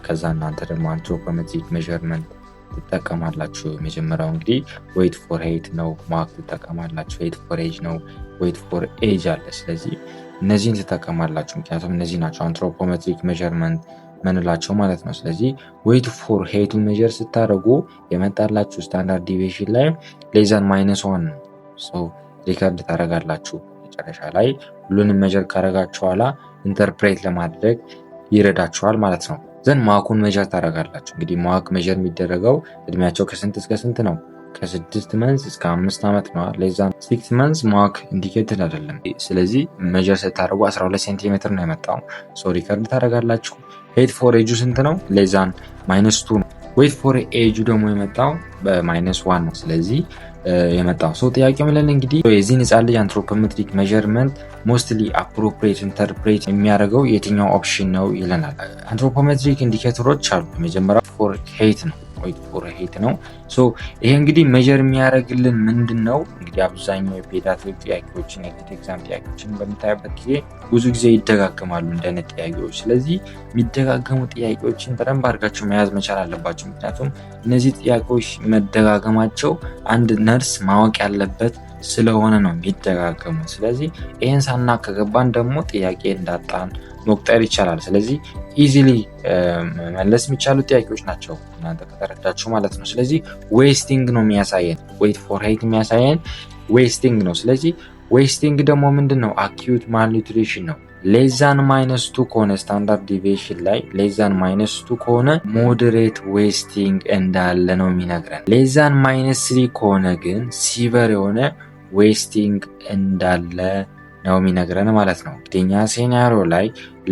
ከዛ እናንተ ደግሞ አንትሮፖሜትሪክ ሜዥርመንት ትጠቀማላችሁ። የመጀመሪያው እንግዲህ ዌይት ፎር ሄይት ነው፣ ማክ ትጠቀማላችሁ። ዌይት ፎር ኤጅ ነው፣ ዌይት ፎር ኤጅ አለ። ስለዚህ እነዚህን ትጠቀማላችሁ፣ ምክንያቱም እነዚህ ናቸው አንትሮፖሜትሪክ ሜዥርመንት ምንላቸው ማለት ነው። ስለዚህ ዌይት ፎር ሄይቱን ሜዥር ስታደርጉ የመጣላችሁ ስታንዳርድ ዲቪዬሽን ላይ ሌዛን -1 ነው። ሪከርድ ታደርጋላችሁ። መጨረሻ ላይ ሁሉንም ሜዥር ካደረጋችሁ በኋላ ኢንተርፕሬት ለማድረግ ይረዳችኋል ማለት ነው። ዘን ማኩን ሜዥር ታደርጋላችሁ። እንግዲህ ማክ ሜዥር የሚደረገው እድሜያቸው ከስንት እስከ ስንት ነው? ከ6 መንዝ እስከ 5 ዓመት ነው። ሌዛን 6 መንዝ ማክ ኢንዲኬትድ አይደለም። ስለዚህ ሜዥር ስታደርጉ 12 ሴንቲሜትር ነው የመጣው። ሪከርድ ታደርጋላችሁ። ሄይት ፎር ኤጁ ስንት ነው? ሌዛን -2 ነው። ዌይት ፎር ኤጁ ደግሞ የመጣው በ-1 ነው። ስለዚህ የመጣው ጥያቄ ምለን እንግዲህ የዚህን ህጻን ልጅ አንትሮፖሜትሪክ ሜዥርመንት ሞስትሊ አፕሮፕሪየት ኢንተርፕሬት የሚያደርገው የትኛው ኦፕሽን ነው ይለናል። አንትሮፖሜትሪክ ኢንዲኬተሮች አሉ። የመጀመሪያው ፎር ሄይት ነው፣ ዌይት ፎር ሄይት ነው። ይሄ እንግዲህ ሜዥር የሚያደርግልን ምንድነው? እንግዲህ አብዛኛው የፔዲያትሪክ ጥያቄዎችን ኤግዛም ጥያቄዎችን በምታዩበት ጊዜ ብዙ ጊዜ ይደጋገማሉ እንደነት ጥያቄዎች። ስለዚህ የሚደጋገሙ ጥያቄዎችን በደንብ አድርጋችሁ መያዝ መቻል አለባችሁ። ምክንያቱም እነዚህ ጥያቄዎች መደጋገማቸው አንድ ነርስ ማወቅ ያለበት ስለሆነ ነው የሚደጋገሙ። ስለዚህ ይሄን ሳናቅ ከገባን ደግሞ ጥያቄ እንዳጣን መቁጠር ይቻላል። ስለዚህ ኢዚሊ መመለስ የሚቻሉ ጥያቄዎች ናቸው እናንተ ከተረዳችሁ ማለት ነው። ስለዚህ ዌስቲንግ ነው የሚያሳየን፣ ዌይት ፎር ሄይት የሚያሳየን ዌስቲንግ ነው። ስለዚህ ዌስቲንግ ደግሞ ምንድነው? አኪዩት ማልኒውትሪሽን ነው። ሌዛን -2 ከሆነ ስታንዳርድ ዲቪዬሽን ላይ ሌዛን -2 ከሆነ ሞዴሬት ዌስቲንግ እንዳለ ነው የሚነግረን። ሌዛን -3 ከሆነ ግን ሲቨር የሆነ ዌስቲንግ እንዳለ ነው የሚነግረን ማለት ነው። ግዴኛ ሴናሪዮ ላይ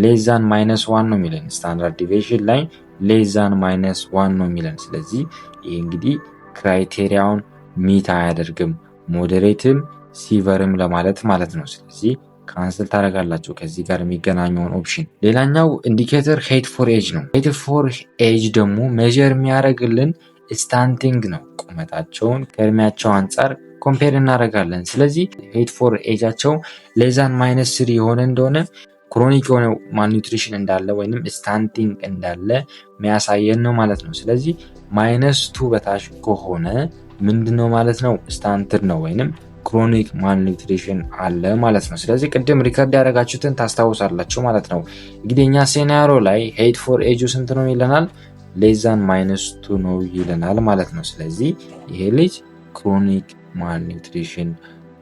ሌዛን -1 ነው የሚለን፣ ስታንዳርድ ዲቪዬሽን ላይ ሌዛን -1 ነው የሚለን። ስለዚህ ይህ እንግዲህ ክራይቴሪያውን ሚት አያደርግም፣ ሞዴሬትም ሲቨርም ለማለት ማለት ነው። ስለዚህ ካንስል ታደርጋላችሁ ከዚህ ጋር የሚገናኘውን ኦፕሽን። ሌላኛው ኢንዲኬተር ሄይት ፎር ኤጅ ነው። ሄይት ፎር ኤጅ ደግሞ ሜዥር የሚያደርግልን ስታንቲንግ ነው። ቁመታቸውን ከእድሜያቸው አንጻር ኮምፔር እናደርጋለን። ስለዚህ ሄይት ፎር ኤጃቸው ሌዛን -3 የሆነ እንደሆነ ክሮኒክ የሆነ ማልኒውትሪሽን እንዳለ ወይንም ስታንቲንግ እንዳለ የሚያሳየን ነው ማለት ነው። ስለዚህ -2 በታች ከሆነ ምንድነው ማለት ነው? ስታንትድ ነው ወይንም ክሮኒክ ማልኒውትሪሽን አለ ማለት ነው። ስለዚህ ቅድም ሪከርድ ያደረጋችሁትን ታስታውሳላችሁ ማለት ነው። እንግዲህ እኛ ሴናሪዮ ላይ ሄይት ፎር ኤጁ ስንት ነው ይለናል? ሌዛን -2 ነው ይለናል ማለት ነው። ስለዚህ ይሄ ልጅ ክሮኒክ ማልኒውትሪሽን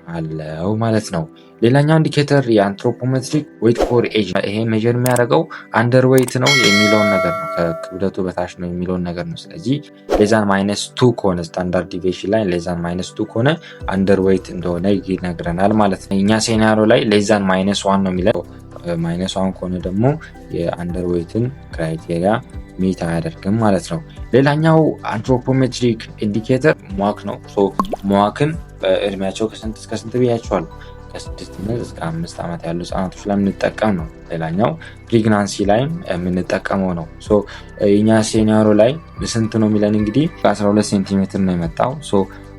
አለው ማለት ነው። ሌላኛው ኢንዲኬተር የአንትሮፖሜትሪክ ዌይት ፎር ኤጅ፣ ይሄ ሜዥር የሚያደርገው አንደር ዌይት ነው የሚለውን ነገር ነው፣ ከክብደቱ በታች ነው የሚለውን ነገር ነው። ስለዚህ ሌዛን -2 ከሆነ ስታንዳርድ ዲቪዬሽን ላይ ሌዛን -2 ከሆነ አንደር ዌይት እንደሆነ ይነግረናል ማለት ነው። እኛ ሴናሪዮ ላይ ሌዛን -1 ነው የሚለው -1 ከሆነ ደግሞ የአንደርዌይትን ክራይቴሪያ ሚት አያደርግም ማለት ነው። ሌላኛው አንትሮፖሜትሪክ ኢንዲኬተር ሟክ ነው። ሟክን በእድሜያቸው ከስንት እስከ ስንት ብያቸዋለሁ? ከ6 እስከ 5 ዓመት ያሉ ህጻናቶች ላይ የምንጠቀም ነው። ሌላኛው ፕሬግናንሲ ላይም የምንጠቀመው ነው። የኛ ሴኒያሮ ላይ ስንት ነው የሚለን እንግዲህ 12 ሴንቲሜትር ነው የመጣው።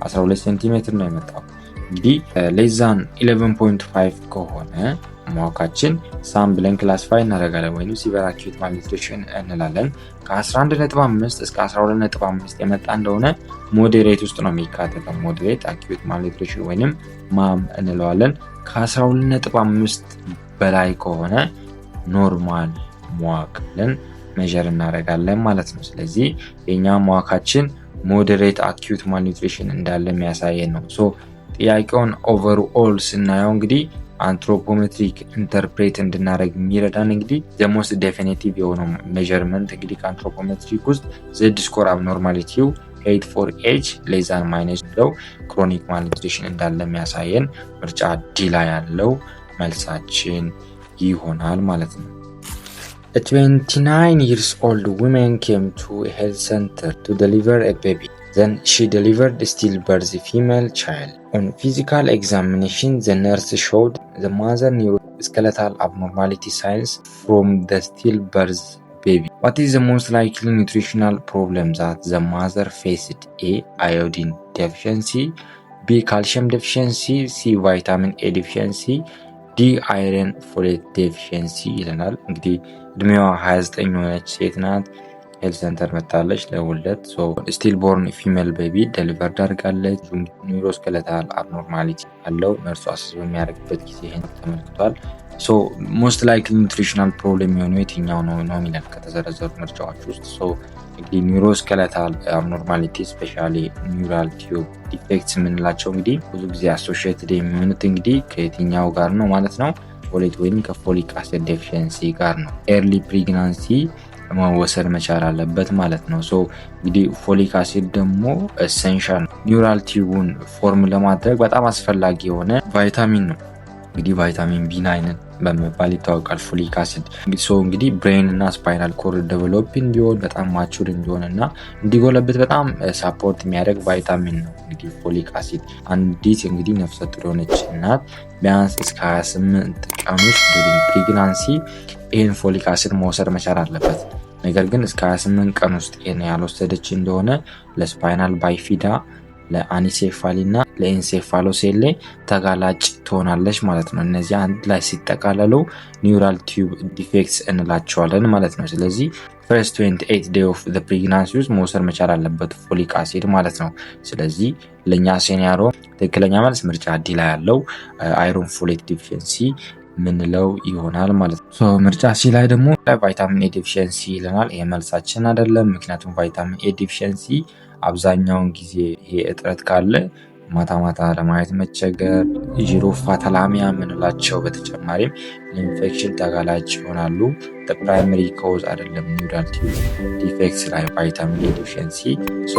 12 ሴንቲሜትር ነው የመጣው እንግዲህ ሌዛን 11.5 ከሆነ ሟካችን ሳም ብለን ክላሲፋይ እናደርጋለን ወይም ሲቨር አኪዩት ማልኒትሪሽን እንላለን። ከ11.5 እስከ 12.5 የመጣ እንደሆነ ሞዴሬት ውስጥ ነው የሚካተተው። ሞዴሬት አኪዩት ማልኒትሪሽን ወይም ማም እንለዋለን። ከ12.5 በላይ ከሆነ ኖርማል ሟክ ብለን ሜዠር እናደርጋለን ማለት ነው። ስለዚህ የኛ ሟካችን ሞዴሬት አኪዩት ማልኒትሪሽን እንዳለ የሚያሳየን ነው። ጥያቄውን ኦቨርኦል ስናየው እንግዲህ አንትሮፖሜትሪክ ኢንተርፕሬት እንድናደርግ የሚረዳን እንግዲህ ዘሞስት ዴፊኒቲቭ የሆነው ሜዠርመንት እንግዲህ ከአንትሮፖሜትሪክ ውስጥ ዜድ ስኮር አብኖርማሊቲው 8 for age ሌዛን ማይነስ ነው ክሮኒክ ማልኒትሪሽን እንዳለ የሚያሳየን ምርጫ ዲ ላይ ያለው መልሳችን ይሆናል ማለት ነው። A 29 years old woman came to a health center to deliver a baby. Then she delivered a stillbirth female child. On physical examination, the nurse showed the mother neuroskeletal abnormality signs from the stillbirth baby. What is the most likely nutritional problem that the mother faced? A. Iodine deficiency, B. Calcium deficiency, C. Vitamin A deficiency, D. Iron folate deficiency ይለናል። እንግዲህ እድሜዋ 29 የሆነች ሴት ናት። ሄልት ሴንተር መጣለች ለውልደት። ስቲል ቦርን ፊሜል ቤቢ ደሊቨር አድርጋለች። ኒውሮስኬለታል አብኖርማሊቲ አለው። ነርሱ አሰስ በሚያደርግበት ጊዜ ይሄን ተመልክቷል። ሞስት ላይክሊ ኒውትሪሽናል ፕሮብሌም የሆነው የትኛው ነው የሚለን ከተዘረዘሩ ምርጫዎች ውስጥ እንግዲህ ኒውሮስኬለታል አብኖርማሊቲ ስፔሻሊ ኒውራል ቲዩብ ዲፌክትስ የምንላቸው እንግዲህ ብዙ ጊዜ አሶሺየትድ የሚሆኑት እንግዲህ ከየትኛው ጋር ነው ማለት ነው? ፎሌት ወይም ከፎሊክ አሲድ ዴፊሽንሲ ጋር ነው። ኤርሊ ፕሬግናንሲ መወሰድ መቻል አለበት ማለት ነው። እንግዲህ ፎሊክ አሲድ ደግሞ ኤሰንሻል ኒውራል ቲዩቡን ፎርም ለማድረግ በጣም አስፈላጊ የሆነ ቫይታሚን ነው። እንግዲህ ቫይታሚን ቢ9 በመባል ይታወቃል ፎሊክ አሲድ። እንግዲህ ብሬን እና ስፓይናል ኮርድ ዴቨሎፕ እንዲሆን በጣም ማቹር እንዲሆን እና እንዲጎለብት በጣም ሳፖርት የሚያደርግ ቫይታሚን ነው እንግዲህ ፎሊክ አሲድ። አንዲት እንግዲህ ነፍሰ ጡር የሆነች እናት ቢያንስ እስከ 28 ቀን ውስጥ ዱሪንግ ፕሬግናንሲ ይህን ፎሊክ አሲድ መውሰድ መቻል አለበት። ነገር ግን እስከ 28 ቀን ውስጥ ይህን ያልወሰደች እንደሆነ ለስፓይናል ባይፊዳ፣ ለአኒሴፋሊ እና ለኢንሴፋሎሴሌ ተጋላጭ ትሆናለች ማለት ነው። እነዚህ አንድ ላይ ሲጠቃለሉ ኒውራል ቲዩብ ዲፌክትስ እንላቸዋለን ማለት ነው። ስለዚህ ፈርስት 28 ዴይ ኦፍ ዘ ፕሬግናንሲ ውስጥ መውሰድ መቻል አለበት ፎሊክ አሲድ ማለት ነው። ስለዚህ ለኛ ሴኒያሮ ትክክለኛ መልስ ምርጫ ዲ ላይ ያለው አይሮን ፎሌት ዲፊሽንሲ ምንለው ይሆናል ማለት ነው። ምርጫ ሲ ላይ ደግሞ ቫይታሚን ኤ ዲፊሽንሲ ይለናል። ይሄ መልሳችን አይደለም። ምክንያቱም ቫይታሚን ኤ ዲፊሽንሲ አብዛኛውን ጊዜ ይሄ እጥረት ካለ ማታ ማታ ለማየት መቸገር፣ ጂሮፋታላሚያ ምንላቸው በተጨማሪም ለኢንፌክሽን ተጋላጭ ይሆናሉ። ፕራይመሪ ኮዝ አይደለም ኒውራል ቲዩብ ዲፌክትስ ላይ ቫይታሚን ኤ ዲፊሽንሲ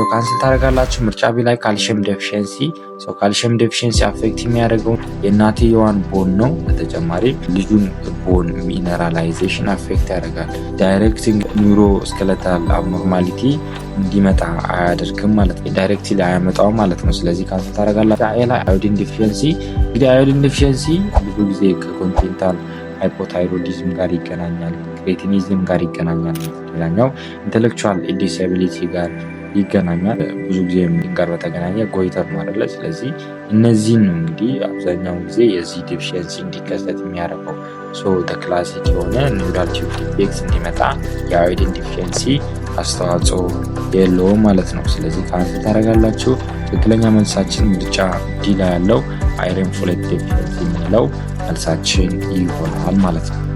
ካንስል ታደርጋላችሁ። ምርጫ ቢ ላይ ካልሽየም ዲፊሽንሲ ካልሽየም ዲፊሽንሲ አፌክት የሚያደርገው የእናትየዋን ቦን ነው። በተጨማሪ ልጁን ቦን ሚነራላይዜሽን አፌክት ያደርጋል። ዳይሬክቲንግ ኒውሮ ስኬለታል አብኖርማሊቲ እንዲመጣ አያደርግም ማለት ነው። ዳይሬክትሊ አያመጣው ማለት ነው። ስለዚህ ካንስል ታደርጋላችሁ። ላይ አዮዲን ዲፊሽንሲ እንግዲህ አዮዲን ዲፊሽንሲ ብዙ ጊዜ ከኮንቴንታል ሃይፖታይሮዲዝም ጋር ይገናኛል፣ ክሬቲኒዝም ጋር ይገናኛል። ሌላኛው ኢንተሌክቹዋል ዲስኤቢሊቲ ጋር ይገናኛል። ብዙ ጊዜ ጋር በተገናኘ ጎይተር ነው አይደለ? ስለዚህ እነዚህን ነው እንግዲህ አብዛኛውን ጊዜ የዚህ ዲፊሽንሲ እንዲከሰት የሚያደርገው። ክላሲክ የሆነ ኒውራል ቲዩብ ዲፌክትስ እንዲመጣ የአዮዲን ዲፊሽንሲ አስተዋጽኦ የለውም ማለት ነው። ስለዚህ ካንስል ታደርጋላችሁ። ትክክለኛ መልሳችን ምርጫ ዲ ላይ ያለው አይረን ፎሌት ዲፊሽንሲ የምንለው መልሳችን ይሆናል ማለት ነው።